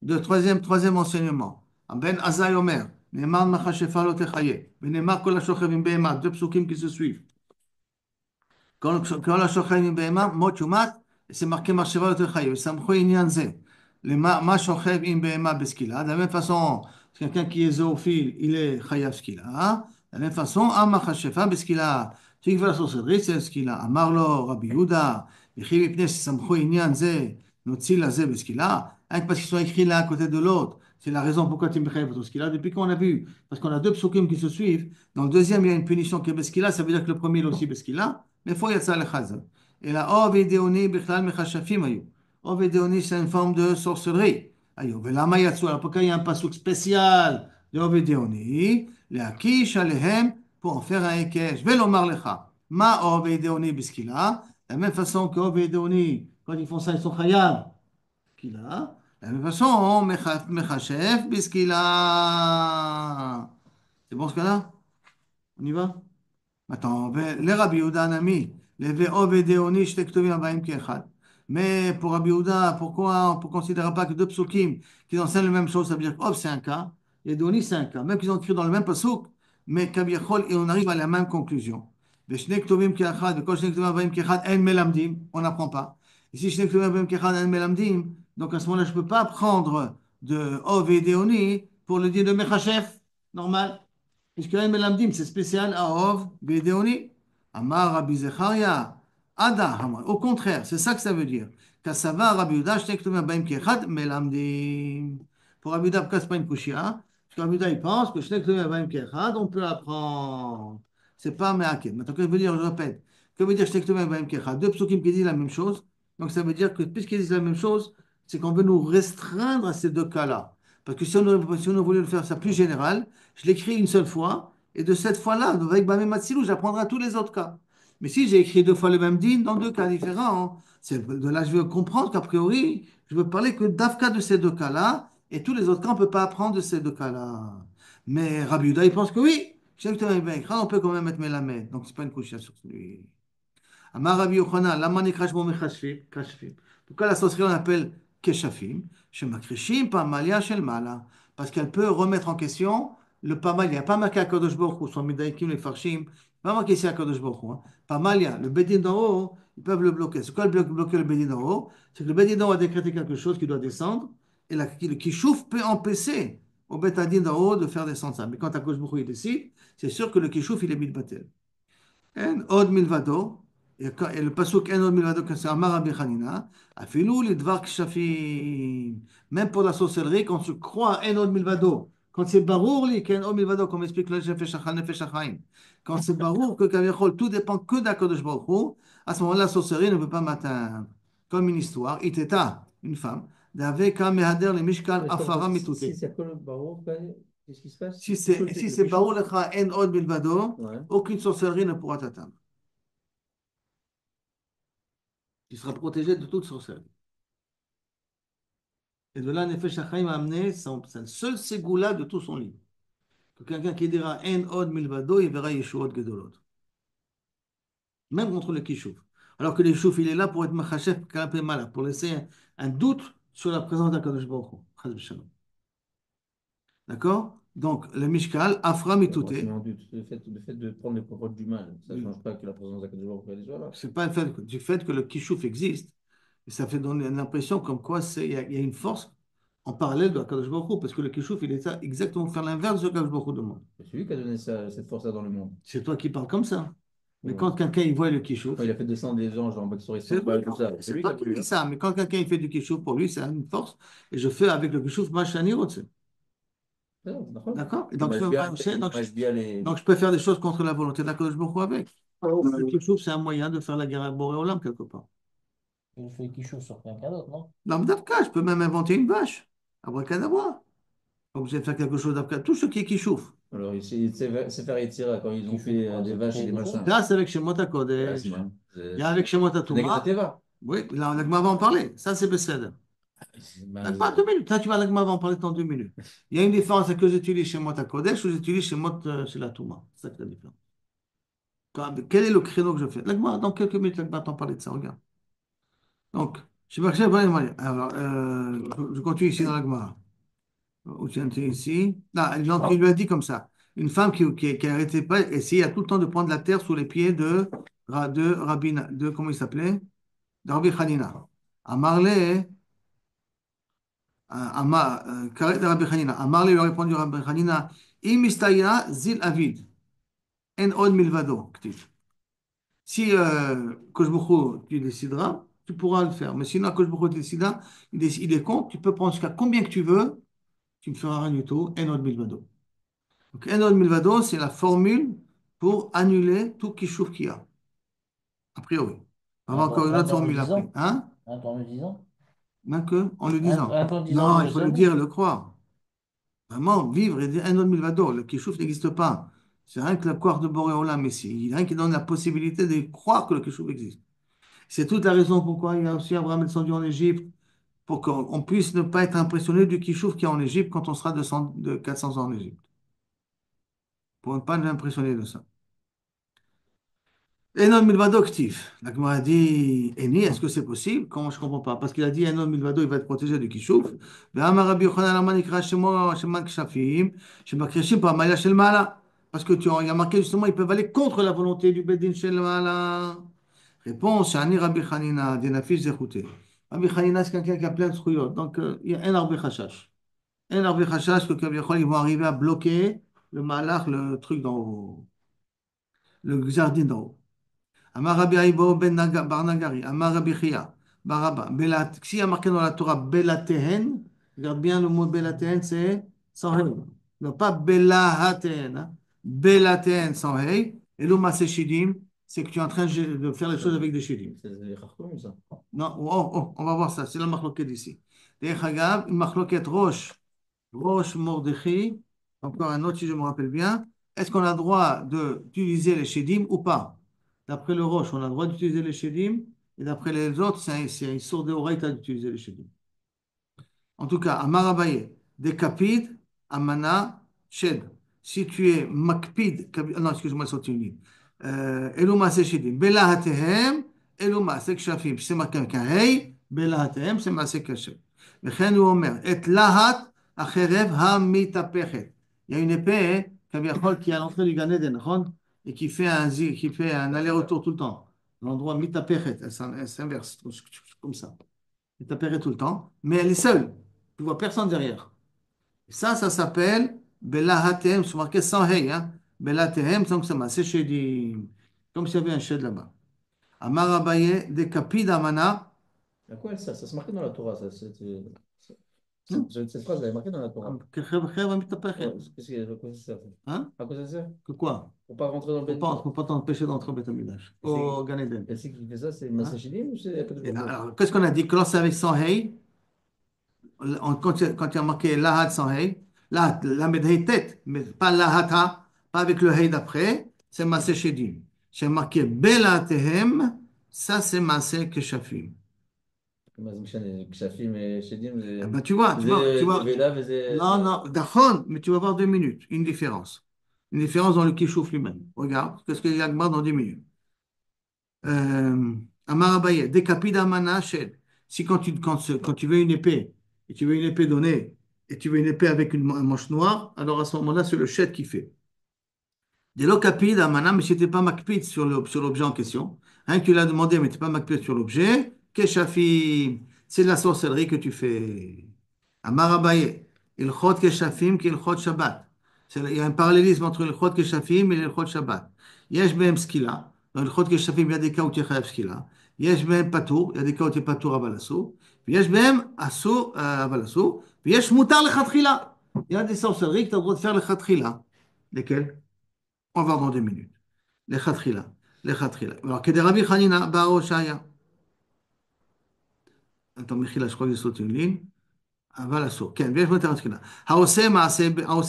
Speaker 1: De troisième enseignement. Ben Azai Omer, Neman Machashefa lo techaye. Neman kol ha-shochev behema. Deux psukim qui se suivent. כל השוכן עם בהמה, מות יומת, c'est marqué marcheva le techaye. Samcho inyan ze. Ma shochev עם בהמה בסקילה. De la même façon, quelqu'un qui est zoophile, il est chayav skila. De la même façon, ama chashefa בסקילה. Celui qui fait la sorcellerie, c'est skila. Amar lo Rabbi Yehuda, וכי מפני שסמכו עניין זה, נוציא לזה בסקילה. Rien que parce qu'ils sont écrits l'un à côté de l'autre. C'est la raison pourquoi tu me chayav votre skila. Depuis qu'on a vu, parce qu'on a deux psukim qui se suivent, dans le deuxième, il y a une punition qui est beskila, ça veut dire que le premier, il est aussi beskila. מאיפה יצא לך זה? אלא עובד דאוני בכלל מכשפים היו. עובד דאוני c'est une forme de sorcellerie. היו. ולמה יצאו? Alors pourquoi il y a un pasuk spécial לעובד דאוני? להקיש עליהם pour en faire un היקש. ולומר לך, מה עובד דאוני בסקילה? De la même façon que Ov et Deoni, quand ils font ça, ils sont Chayav, qu'il a. De la même façon, Mechachef, puisqu'il a. C'est bon ce cas-là? On y va? Attends, les Rabbi Yehuda Anami, les Ve'ov et Deoni, Shte Ktuvim Abayim Kechad. Mais pour Rabbi Yehuda, pourquoi on ne considère pas que deux psukim qui enseignent la même chose, ça veut dire qu'Ov c'est un cas, et Deoni c'est un cas, même qu'ils ont écrit dans le même pasuk, mais Kaviachol, et on arrive à la même conclusion. Shte Ktuvim Kechad, et quand Shte Ktuvim Abayim Kechad, En Melamdim, on n'apprend pas. Et si Shte Ktuvim Abayim Kechad, En Melamdim, donc à ce moment-là, je ne peux pas prendre de Ov et Deoni pour le dire de Mechachef, normal. Puisque Un Melamdim, c'est spécial à Ov, Bédéoni. Amar Rabbi Zecharia, Ada, Hamar. Au contraire, c'est ça que ça veut dire. Kassava Rabbi Yuda, Shtek Tovim Baim Kechad, Melamdim. Pour Rabbi Yuda, c'est pas une kushia. Parce que Rabbi Yuda, il pense que Shtek Tovim Baim Kechad, on peut apprendre. C'est pas Meaken. Maintenant, que veut dire, je répète, que veut dire Shtek Tovim Baim Kechad? Deux psukim qui disent la même chose. Donc, ça veut dire que puisqu'ils disent la même chose, c'est qu'on veut nous restreindre à ces deux cas-là. Parce que si on voulait le faire ça plus général, je l'écris une seule fois, et de cette fois-là, avec Bamé Matsilou, j'apprendrai tous les autres cas. Mais si j'ai écrit deux fois le même din dans deux cas différents, de là je veux comprendre qu'a priori, je veux parler que d'Afka de ces deux cas-là, et tous les autres cas, on ne peut pas apprendre de ces deux cas-là. Mais Rabbi Yehuda, il pense que oui, on peut quand même mettre Melamed, donc c'est pas une couche sur lui. Amar Rabbi Yochanan, lama nikra shmo mechashfim. Pourquoi la sorcellerie on appelle keshafim? Shemakrishim pamalia shel mala. Parce qu'elle peut remettre en question le pamalia. Il n'y a pas marqué à Kadosh Baruch Hu, son midaikim, les farshim. Pas marqué ici à Kadosh Baruch Hu. Pamalia, le bedin d'en haut, ils peuvent le bloquer. C'est quoi bloquer le bedin d'en haut? C'est que le bedin d'en haut a décrété quelque chose qui doit descendre, et le kishouf peut empêcher au betadin d'en haut de faire descendre ça. Mais quand Kadosh Baruch Hu il décide, c'est sûr que le kishouf il est mitbatel. En od milvado, et le pasuk en od milvado, que c'est Amar Rabbi Hanina, afilou lidvar kshafim. Même pour la sorcellerie, quand tu crois en od milvado, quand c'est barour li qu'en od milvado, comme explique le Nefesh Hachaim, quand c'est barour que Kaviachol, tout dépend que d'Akadosh Baruch Hu, à ce moment-là, la sorcellerie ne peut pas m'atteindre. Comme une histoire, Iteta, une femme, d'Aveka mehader le mishkal afara mitute.
Speaker 2: Si c'est quoi le barreau, qu'est-ce qui se passe?
Speaker 1: Si
Speaker 2: Quelque chose,
Speaker 1: c'est
Speaker 2: c'est
Speaker 1: si
Speaker 2: que le
Speaker 1: c'est barour
Speaker 2: pécho.
Speaker 1: lecha en od milvado,
Speaker 2: Ouais.
Speaker 1: aucune sorcellerie ne pourra t'atteindre. Tu seras protégé de toute sorcellerie. Et de là, Nefesh Hachaim a amené c'est le seul ségoula de tout son livre. Que quelqu'un qui dira En od milvado, il verra Yeshuot Gedolot. Même contre le Kishouf. Alors que le Kishouf, il est là pour être Machashef, pour laisser un doute sur la présence d'Akadosh Baruch Hu. Chas v'shalom. D'accord? Donc, le Mishkal, Afra
Speaker 2: Bon, je
Speaker 1: Mitute,
Speaker 2: mets en doute. Le fait de prendre le contrôle du mal, ça ne change pas que la présence d'Akadosh Baruch Hu soit là.
Speaker 1: c'est pas le fait du fait que le Kishouf existe. Et ça fait donner l'impression comme quoi il y a une force en parallèle de Akadosh Baruch Hu, parce que le Kishouf, il est ça, exactement faire l'inverse de ce que Akadosh Baruch Hu demande.
Speaker 2: C'est lui qui a donné cette force-là dans le monde.
Speaker 1: C'est toi qui parles comme ça. Mais
Speaker 2: Ouais.
Speaker 1: quand quelqu'un il voit le kishouf,
Speaker 2: Quand il a fait descendre des anges en
Speaker 1: c'est
Speaker 2: Baksori, tout ça. C'est
Speaker 1: c'est
Speaker 2: lui qui
Speaker 1: toi
Speaker 2: a
Speaker 1: qui
Speaker 2: voulu.
Speaker 1: dis ça. Mais quand quelqu'un il fait du kishouf, pour lui, c'est une force. Et je fais avec le kishouf machani rotse.
Speaker 2: D'accord.
Speaker 1: D'accord? Et
Speaker 2: Il
Speaker 1: donc,
Speaker 2: marche bien les.
Speaker 1: donc, je peux faire des choses contre la volonté d'Akadosh Baruch Hu avec. Le kishouf, c'est un moyen de faire la guerre à Boré Olam quelque part.
Speaker 3: Il fait quelque chose sur quelqu'un d'autre, non?
Speaker 1: Dans le cas, je peux même inventer une vache. Abracadabra. Pas obligé de faire quelque chose d'après. Tout ce qui est kishouf.
Speaker 2: Alors, il sait faire Yetzira quand ils ont
Speaker 3: Qui
Speaker 2: fait
Speaker 3: fait quoi?
Speaker 2: des
Speaker 3: Ça
Speaker 2: vaches et
Speaker 3: crée
Speaker 2: des
Speaker 3: des
Speaker 2: machins.
Speaker 3: œufs?
Speaker 1: Là, c'est avec Shemot
Speaker 2: Voilà,
Speaker 1: HaKodesh.
Speaker 2: c'est bien.
Speaker 1: Il y a avec Shemot
Speaker 2: C'est Negra
Speaker 1: HaTouma.
Speaker 2: Teva.
Speaker 1: Oui, là, l'Agma va en parler. Ça, c'est Besséder.
Speaker 2: Ben,
Speaker 1: Pas 2 minutes. Là, tu vas l'Agma va en parler dans 2 minutes. Il y a une différence avec que j'utilise chez Mota Kodesh ou j'utilise chez Mota chez la Touma. C'est ça que la différence. Quel est le créneau que je fais? L'Agma, dans quelques minutes, l'Agma t'en parler de ça. Regarde. Donc, je vais alors, je continue ici dans l'Agma. Où tu es ici. Là, donc, il lui a dit comme ça. Une femme qui n'arrêtait pas, essayait tout le temps de prendre la terre sous les pieds de Rabbina, comment il s'appelait? De Rabbi Hanina. À Marley. Karet de Rabbi Hanina. Amar lui a répondu Rabbi Hanina, Imistaya zil avid, en od milvado. Si Koshboko, tu décideras, tu pourras le faire. Mais sinon, Koshboko décidera, il est con, tu peux prendre jusqu'à combien que tu veux, tu ne feras rien du tout, en od milvado. Donc, en od milvado, c'est la formule pour annuler tout kishouf qu'il y a, a priori. On va encore une
Speaker 3: Un
Speaker 1: autre
Speaker 3: temps le
Speaker 1: formule après.
Speaker 3: disant?
Speaker 1: Hein?
Speaker 3: Un temps le disant?
Speaker 1: Même que, en le disant.
Speaker 3: Un temps disant
Speaker 1: Non,
Speaker 3: de
Speaker 1: il
Speaker 3: le
Speaker 1: faut le
Speaker 3: savoir?
Speaker 1: dire et le croire. Vraiment, vivre et dire un autre milvado, le kishouf n'existe pas. C'est rien que la croire de Boré Olam ici. Il n'y a rien qui donne la possibilité de croire que le kishouf existe. C'est toute la raison pourquoi il y a aussi Abraham descendu en Égypte, pour qu'on puisse ne pas être impressionné du Kishouf qui est en Égypte quand on sera de 400 ans en Égypte. Pour ne pas nous impressionner de ça. Enon Milvado Ktif. La Gemara a dit, Eni, est-ce que c'est possible? Comment je ne comprends pas? Parce qu'il a dit Enon Milvado, il va être protégé du Kishouf. Ve'amar Rabbi Yochanan Amar Nikra Shemo Sheman Kshafim, Shemakрешim par Maya Shel Mala. Parce que il y a marqué justement, ils peuvent aller contre la volonté du Bedin Shel Mala. Réponse, Shani Rabbi Hanina, Denafish Zechute. Rabbi Hanina, c'est quelqu'un qui a plein de schuyot. Donc, il y a un arbre Chachash. Un arbre Chachash que Kaviachol, ils vont arriver à bloquer le malach, le truc d'en haut, le jardin d'en haut. Amar Rabbi Aibo ben Bar Nagari, Amar Rabbi Chia, Baraba, si il y a marqué dans la Torah Belatehen, regarde bien le mot Belatehen, c'est sans hey. Non, pas Belahatehen, hein. Belatehen sans hey. Et l'Oma c'est Shidim, c'est que tu es en train de faire les choses avec des Shidim.
Speaker 2: C'est des Khartoum, ça.
Speaker 1: Non, on va voir ça, c'est la marloquette d'ici. Derech Hagav, une marloquette Roche Mordechai, encore un autre si je me rappelle bien. Est-ce qu'on a le droit d'utiliser les Shedim ou pas? D'après le Roche, on a le droit d'utiliser les Shedim, et d'après les autres, c'est un sourd de oreille d'utiliser les Shedim. En tout cas, Amar Abaye, des Kapid, Amana, Shed. Si tu es Makpid, non, excuse-moi, c'est une ligne. Eluma c'est Shedim. Bela Hatehem, Eluma c'est Kshafim. C'est marqué avec un Hey, Bela Hatehem, c'est Masé Kashem. וכן הוא אומר, את להט החרב המתהפכת. Il y a une épée, כביכול, qui est à l'entrée du Gan Eden, נכון? Et qui fait un aller-retour tout le temps. L'endroit מתהפכת, elle s'inverse, comme ça. מתהפכת tout le temps, mais elle est seule. Tu vois personne derrière. Et ça s'appelle Belahatem, c'est marqué sans hey, hein? Belahatem, donc c'est chez des... Comme s'il y avait un shed là-bas. Amar Abaye, de Kapid Amana.
Speaker 2: À quoi elle sert? Ça se marqué dans la Torah, ça.
Speaker 1: Hmm?
Speaker 2: Cette phrase, elle est marquée dans la Torah.
Speaker 1: Khayr מתהפכת.
Speaker 2: À quoi ça sert?
Speaker 1: Hein?
Speaker 2: À quoi ça sert?
Speaker 1: Que quoi?
Speaker 2: Pour pas rentrer dans le
Speaker 1: Faut pas t'empêcher d'entrer au Beth Amikdash, au Gan Eden.
Speaker 2: Et c'est qui fait ça? C'est
Speaker 1: Hein?
Speaker 2: Massachidim ou c'est
Speaker 1: Alors, qu'est-ce qu'on a dit? Que lorsque c'est avec sans hey, quand il y a marqué Lahat sans hey, Lahat, la médaille tête, mais pas Lahata, pas avec le hey d'après, c'est Masé Shedim. J'ai marqué Belatehem, ça c'est Masé Keshafim.
Speaker 2: Kshafim et Shedim,
Speaker 1: Eh ben, tu vois. Non, d'accord, mais tu vas voir 2 minutes, une différence. Une différence dans le Kishouf lui-même. Regarde, qu'est-ce qu'il y a dans 2 minutes. Amar Abaye, Dekapida Mana Shed. Si quand tu veux une épée, et tu veux une épée donnée, et tu veux une épée avec un manche noire, alors à ce moment-là, c'est le Shed qui fait. Des lokapid Amana, mais si tu n'étais pas makpid sur l'objet en question, hein, tu l'as demandé, mais tu n'es pas makpid sur l'objet, Keshafi, c'est de la sorcellerie que tu fais. Amar Abaye, Ilchot Keshafim, Ilchot Shabbat. Il y a un parallélisme entre Ilchot Keshafim et Ilchot Shabbat. Yesh Behem Skila. Dans Ilchot Keshafim, il y a des cas où tu es Chayav Skila. Yesh Behem Patour, il y a des cas où tu es Patour Avalasso. Yesh Behem Asso Avalasso. Yesh Mutar Lechatchila. Il y a des sorcelleries que tu as le droit de faire Lechatchila. Lesquelles? On va voir dans 2 minutes. Lechatchila. Lechatchila. Alors, que des Rabbi Hanina, Baro Shaya. Attends, Michila, je crois que j'ai sauté une ligne. אבל אסור, כן, ויש מטרת תחילה. העושה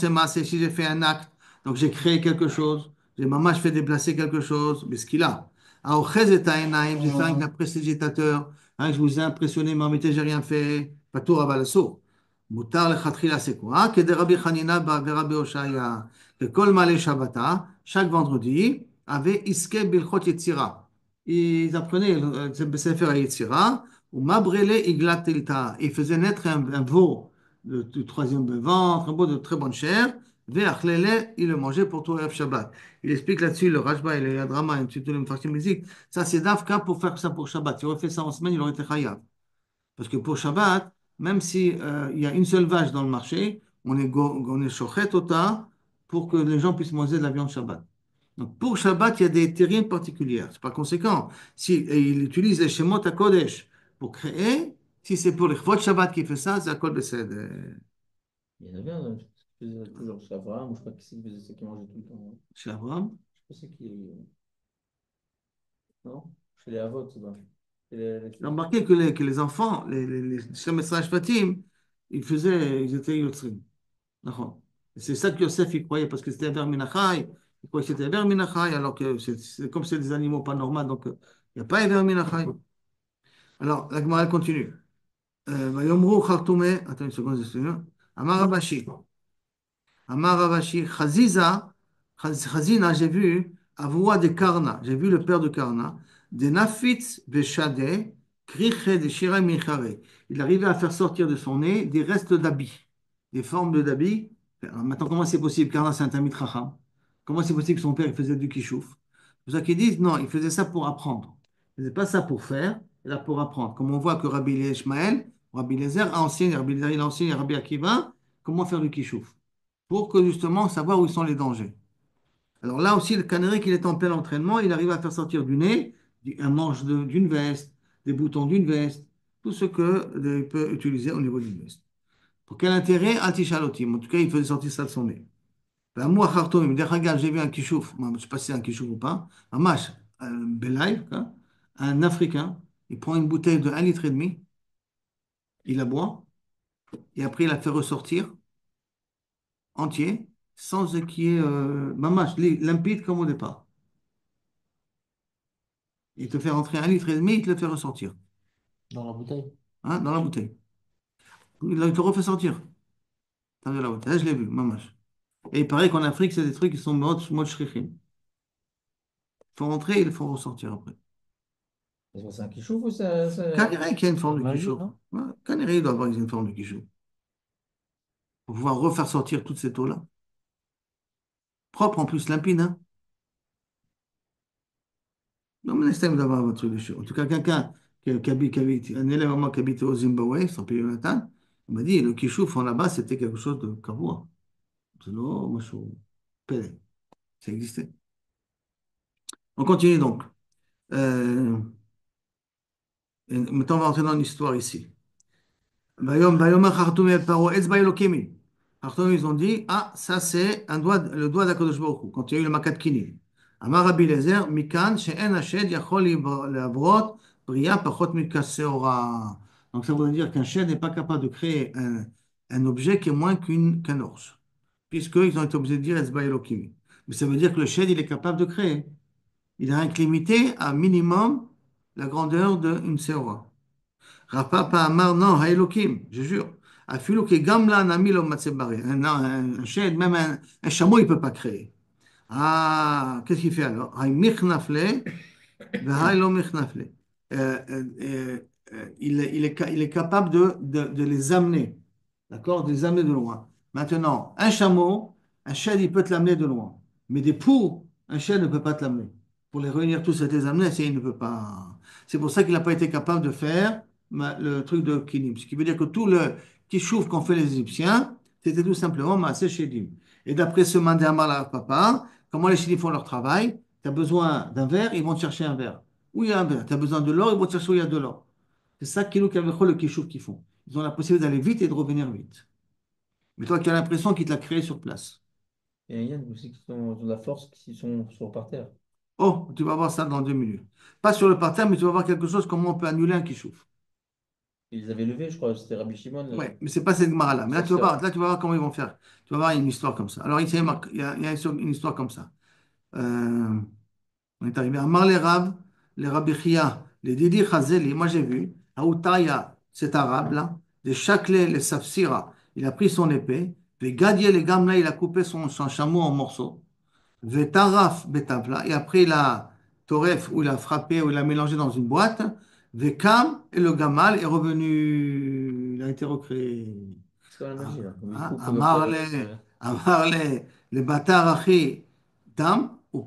Speaker 1: מעשה, si j'ai fait un acte, donc j'ai créé quelque chose, j'ai ממש fait déplacer quelque chose, בסקילה. האוחז את העיניים, j'ai fait un prestidigitateur, hein, je vous ai impressionné, mais en réalité, j'ai rien fait, פטור אבל אסור. מותר לכתחילה c'est quoi? כדי רבי חנינא ורבי הושעיה, ככל מעלה שבתה, chaque vendredi, avait isque bilchot yetzira. Ils apprenaient, c'est בספר היצירה, ou Mabrele Iglatilta, il faisait naître un veau du troisième ventre, un veau de très bonne chair, Ve'achlele, il le mangeait pour tout le Shabbat. Il explique là-dessus le Rashba et le Yadrama, et tout le Mfarshim musique. Ça, c'est d'Afka pour faire ça pour Shabbat. Si on fait ça en semaine, il aurait été Chayav. Parce que pour Shabbat, même si il y a une seule vache dans le marché, on est shochet ota pour que les gens puissent manger de la viande Shabbat. Donc pour Shabbat, il y a des terrines particulières. C'est par conséquent, si il utilise les Shemot à Kodesh pour créer, si c'est pour les Chvot Shabbat qui fait ça, c'est à Kol Besed.
Speaker 2: Il y en avait un qui faisait toujours chez Abraham, ou je sais pas qui c'est qui faisait ça, qui mangeait tout le temps.
Speaker 1: Chez Abraham.
Speaker 2: Je sais pas c'est qui. Non? Chez les Avot, c'est pas.
Speaker 1: J'ai remarqué que les enfants, les Shem Shvatim, ils étaient Yotzrim. D'accord. Et c'est ça que Yosef il croyait, parce que c'était Eber Minachai. Il croyait que c'était Eber Minachai, alors que c'est comme c'est des animaux pas normaux, donc il n'y a pas Eber Minachai. Alors, la Gemara elle continue. Vayomru Khartoumé, attends une seconde, excusez-moi. Amar Ravashi. Amar Ravashi, Chazina, j'ai vu, Avoua de Karna, j'ai vu le père de Karna, de Nafitz Beshade, Kriche de Shira Michare. Il arrivait à faire sortir de son nez des restes d'habits, des formes d'habits. Alors maintenant, comment c'est possible? Karna, c'est un Tamid Chacham. Comment c'est possible que son père il faisait du kishouf? C'est pour ça qu'ils disent, non, il faisait ça pour apprendre. Il ne faisait pas ça pour faire, il a pour apprendre. Comme on voit que Rabbi Ishmael, Rabbi Lezer a enseigné, Rabbi Lezer il a enseigné à Rabbi Akiva comment faire du kishouf pour que justement savoir où sont les dangers. Alors là aussi, le canari, qu'il est en plein entraînement, il arrive à faire sortir du nez un manche d'une veste, des boutons d'une veste, tout ce que il peut utiliser au niveau d'une veste. Pour quel intérêt? Anti-chalotim. En tout cas, il faisait sortir ça de son nez. Ben, moi, Khartoum, regarde, j'ai vu un kishouf, moi, je ne sais pas si c'est un kishouf ou pas, un mâche, un belaï, hein, un Africain, il prend une bouteille de 1,5 litre, il la boit, et après il la fait ressortir entier, sans qu'il y ait mamache, limpide comme au départ. Il te fait rentrer 1,5 litre, il te le fait ressortir,
Speaker 3: Dans la bouteille.
Speaker 1: hein, dans la bouteille. Il te refait sortir. T'as vu la bouteille. Là, je l'ai vu, mamache. Et il paraît qu'en Afrique, c'est des trucs qui sont mode shrikhim. Il faut rentrer et il faut ressortir après.
Speaker 2: Est-ce que c'est un qui chauffe ou
Speaker 1: Canéré qui a une
Speaker 3: La
Speaker 1: forme de
Speaker 3: magie,
Speaker 1: quichou.
Speaker 3: non?
Speaker 1: Ouais, Canéré, il doit avoir une forme de quichou. Pour pouvoir refaire sortir toute cette eau-là. Propre en plus, limpide, hein. Non, mais next time, il doit avoir un truc de chaud. En tout cas, quelqu'un un élève à moi qui habitait au Zimbabwe, son pays natal, il m'a dit, le quichou fond là-bas, c'était quelque chose de cavour. C'est non, moi, je suis pélé. Ça existait. On continue donc. Euh, Maintenant, on va entrer dans l'histoire ici. Vayomer Khartoum et Paro Etzba Elokimi. Khartoum, ils ont dit, ah, ça c'est un doigt, le doigt d'Akadosh Baruch Hu, quand il y a eu le Makat Kini. Amar Rabbi Lezer, Mikan, She'en Hashed Yachol Lavrot, Bria Pachot Mikas Seora. Donc ça voudrait dire qu'un shed n'est pas capable de créer un objet qui est moins qu'un orge, puisqu'ils ont été obligés de dire Etzba Elokimi. Mais ça veut dire que le shed, il est capable de créer. Il a un limité à minimum la grandeur d'une Seora. Rapapa Amar, non, Haïlokim, je jure. Afilou que Gamla Nami lo Matsebari. Un chêne, même un chameau, il ne peut pas créer. Ah, qu'est-ce qu'il fait alors? Haï Michnafle, V'haï lo Michnafle. Il est capable de les amener, d'accord? De les amener de loin. Maintenant, un chameau, un chêne, il peut te l'amener de loin. Mais des poux, un chêne ne peut pas te l'amener. Pour les réunir tous et te les amener, il ne peut pas. C'est pour ça qu'il n'a pas été capable de faire le truc de Kinim. Ce qui veut dire que tout le kishouf qu'ont fait les Égyptiens, c'était tout simplement Maaseh Shedim. Et d'après ce Mandéamar Papa, comment les Shedim font leur travail? Tu as besoin d'un verre, ils vont te chercher un verre. Où il y a un verre? Tu as besoin de l'or, ils vont te chercher où il y a de l'or. C'est ça qui nous le kishouf qu'ils font. Ils ont la possibilité d'aller vite et de revenir vite. Mais toi, tu as l'impression qu'ils te l'a créé sur place.
Speaker 2: Il y en a aussi qui ont de la force qui sont sur par terre.
Speaker 1: Oh, tu vas voir ça dans 2 minutes. Pas sur le parterre, mais tu vas voir quelque chose, comment on peut annuler un kishouf.
Speaker 2: Ils les avaient levés, je crois, c'était Rabbi Shimon,
Speaker 1: Ouais, mais c'est pas cette Gemara-là. Mais
Speaker 2: sorcière.
Speaker 1: là, tu vas voir comment ils vont faire. Tu vas voir une histoire comme ça. Alors, ici, il y a une histoire comme ça. Euh, on est arrivé à Marley Rab, les Rabbi Chia, les Didi Chazeli. Moi, j'ai vu. Aoutaya, cet arabe là, de Chakle, les Safsira. Il a pris son épée. Et Gadiel, les Gamla, il a coupé son chameau en morceaux. Vetaraf betavla, et après il a toref, où il a frappé, où il a mélangé dans une boîte. Vekam, et le gamal est revenu, il a été recréé.
Speaker 2: C'est comme la
Speaker 1: Ah,
Speaker 2: magie, là. Comme il
Speaker 1: ah,
Speaker 2: coupe comme ça.
Speaker 1: Amarle, le batarachi, dam, ou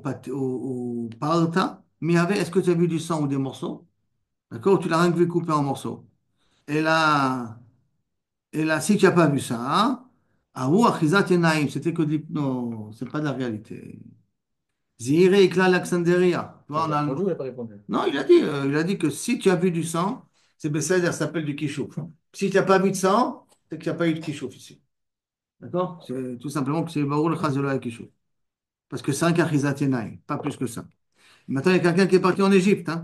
Speaker 1: parta, mais avait, est-ce que tu as vu du sang ou des morceaux? D'accord? Ou tu l'as rien que vu couper en morceaux. Et là, si tu n'as pas vu ça, hein, ah, ou achizat enaim, c'était que de l'hypnose, c'est pas de la réalité. Zihire Ikla Alexandria. Tu
Speaker 2: Il
Speaker 1: vois,
Speaker 2: a répondu ou il n'a pas répondu?
Speaker 1: Non, il a dit que si tu as vu du sang, c'est Bessaïd, ça s'appelle du kishouf. Si tu n'as pas vu de sang, c'est qu'il n'y a pas eu de kishouf ici. D'accord? C'est tout simplement que c'est Baoul le Chazola et kishouf. Parce que c'est un kachizatenaï, pas plus que ça. Maintenant, il y a quelqu'un qui est parti en Égypte, hein.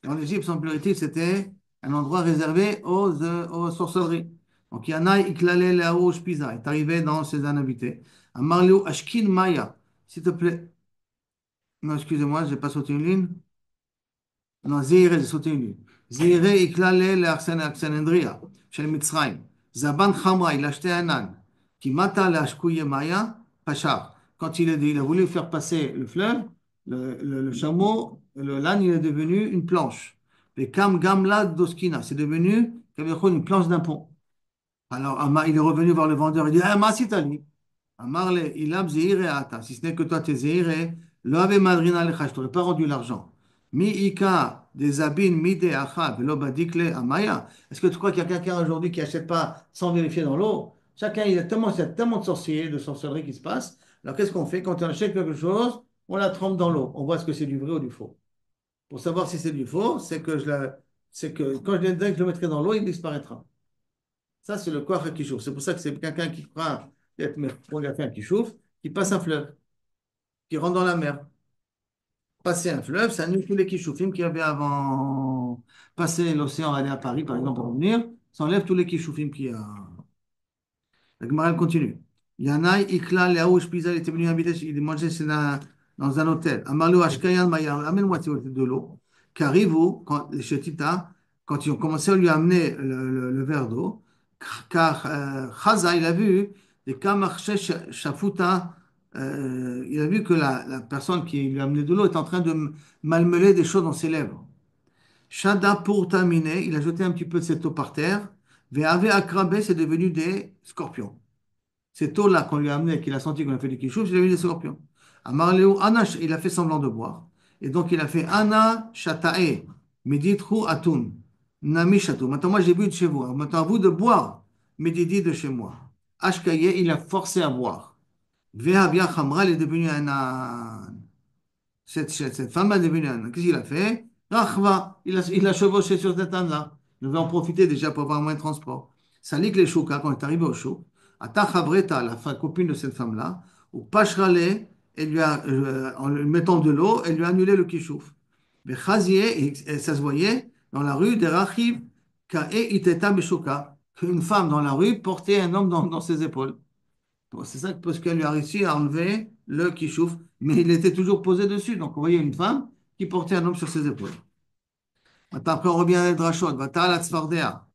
Speaker 1: Et en Égypte, son priorité, c'était un endroit réservé aux sorcelleries. Donc, Yanaï Iklale Leaouch Pisa est arrivé dans ses invités. À Marlou Ashkin Maya. S'il te plaît. Non, excusez-moi, je n'ai pas sauté une ligne. Non, Zéhiré, j'ai sauté une ligne. זעירי יקללה לאכסנדריה של מצרים. זבן חמרה, il achetait un âne. Qui mata la Maya, Pachar. Quand il a voulu faire passer le fleuve, le chameau, l'âne, il est devenu une planche. Et Kam Gamla Doskina, c'est devenu une planche d'un pont. Alors il est revenu voir le vendeur, il dit, ah, Masitali. Amarle, ilab zeire ata. Si ce n'est que toi, t'es zeire, lo ave madrina lecha, je t'aurais pas rendu l'argent. Mi ika des abin mi de acha, velo badikle amaya. Est-ce que tu crois qu'il y a quelqu'un aujourd'hui qui achète pas sans vérifier dans l'eau? Chacun, il y a tellement de sorciers, de sorcellerie qui se passe. Alors qu'est-ce qu'on fait? Quand on achète quelque chose, on la trempe dans l'eau. On voit ce que c'est du vrai ou du faux. Pour savoir si c'est du faux, c'est que quand je je le mettrai dans l'eau, il disparaîtra. Ça, c'est le koach qui chauffe. C'est pour ça que c'est quelqu'un qui fera, pour quelqu'un qui chauffe, qui passe un fleuve, qui rentre dans la mer. Passer un fleuve, ça annule tous les kishoufim qu'il y avait avant. Passer l'océan, aller à Paris, par exemple, pour revenir, ça enlève tous les kishoufim qu'il y a. La Gemara elle continue. Yanaï, Ikla, Léaouch, Pisa, il était venu inviter, il mangeait dans un hôtel. Amalou, Ashkayan, Maya, amène-moi de l'eau. Qu'arrive-vous, chez Tita, quand ils ont commencé à lui amener le verre d'eau, car Chaza, il a vu des Kamarché Shafuta, il a vu que la personne qui lui a amené de l'eau est en train de malmeler des choses dans ses lèvres. Shada pour terminer, il a jeté un petit peu de cette eau par terre. Ve'ave akrabé, c'est devenu des scorpions. Cette eau-là qu'on lui a amenée, qu'il a senti qu'on a fait du kishuv, c'est devenu des scorpions. Amarleu, Ana, il a fait semblant de boire. Et donc il a fait Ana shatae, meditru atun, nami shatou. Maintenant, moi j'ai bu de chez vous. Alors, maintenant, à vous de boire, medidi de chez moi. Ashkaye, il a forcé à boire. Ve'avia chamra, il est devenu un âne. Cette femme est devenue un âne. Qu'est-ce qu'il a fait? Rachva, il a chevauché sur cet âne-là. Il devait en profiter déjà pour avoir moins de transport. Salik les chouka, quand il est arrivé au chou, Ata Chavreta, copine de cette femme-là, ou Pachrale, en lui mettant de l'eau, elle lui a annulé le kishouf. Mais Chazié, et ça se voyait dans la rue des Rachiv, Kae Iteta Meshuka, qu'une femme dans la rue portait un homme dans ses épaules. Bon, c'est ça parce qu'elle lui a réussi à enlever le kishouf, mais il était toujours posé dessus. Donc, on voyait une femme qui portait un homme sur ses épaules. Maintenant, après, on revient à Drashot. Vata'ala tzfardea.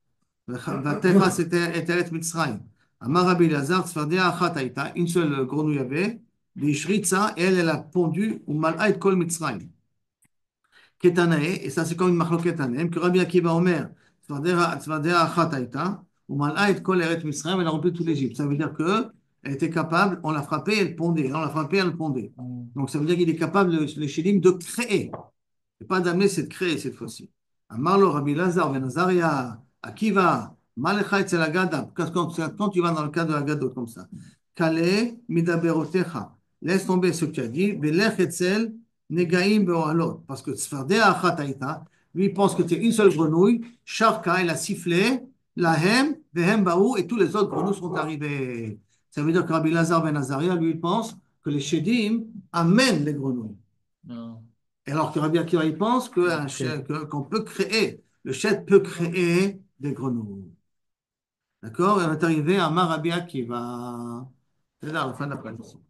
Speaker 1: Vatecha, c'était Eteret Mitzrayim. Amar Rabbi Elazar, tzfardea achat haïta. Une seule grenouille avait. Bishritza, et elle a pondu. Ou mal'a et kol Mitzrayim. Ketanae, et ça c'est comme une machloket Tanaim, que Rabbi Akiva Omer, tzfardea achat haïta. Ou mal'a et kol Eret Mitzrayim, elle a rempli tout l'Égypte. Ça veut dire que elle était capable, on l'a frappée, elle pondait. On l'a frappée, elle pondait. Donc ça veut dire qu'il est capable, les Shilim, de créer. Et pas d'amener, c'est de créer cette fois-ci. Amarlo, Rabbi Lazar, Ben Azaria, Akiva, Malecha etzel Agada. Quand tu vas dans le cas de Agadot comme ça. Kale, Midaberotecha. Laisse tomber ce que tu as dit. Belech etzel, Negaim beohalot. Parce que Tzfardea achat haïta, lui, il pense que c'est une seule grenouille. Sharka, il a sifflé. Lahem, Vehem baou, et tous les autres grenouilles sont arrivés. Ça veut dire que Rabbi Lazar Ben Azaria, lui, il pense que les Shedim amènent les grenouilles.
Speaker 3: Non.
Speaker 1: Et alors que Rabbi Akiva, il pense qu'on peut créer, le shed peut créer des grenouilles. D'accord? Et on est arrivé à Mar Rabbi Akiva. C'est là, la fin de la présentation.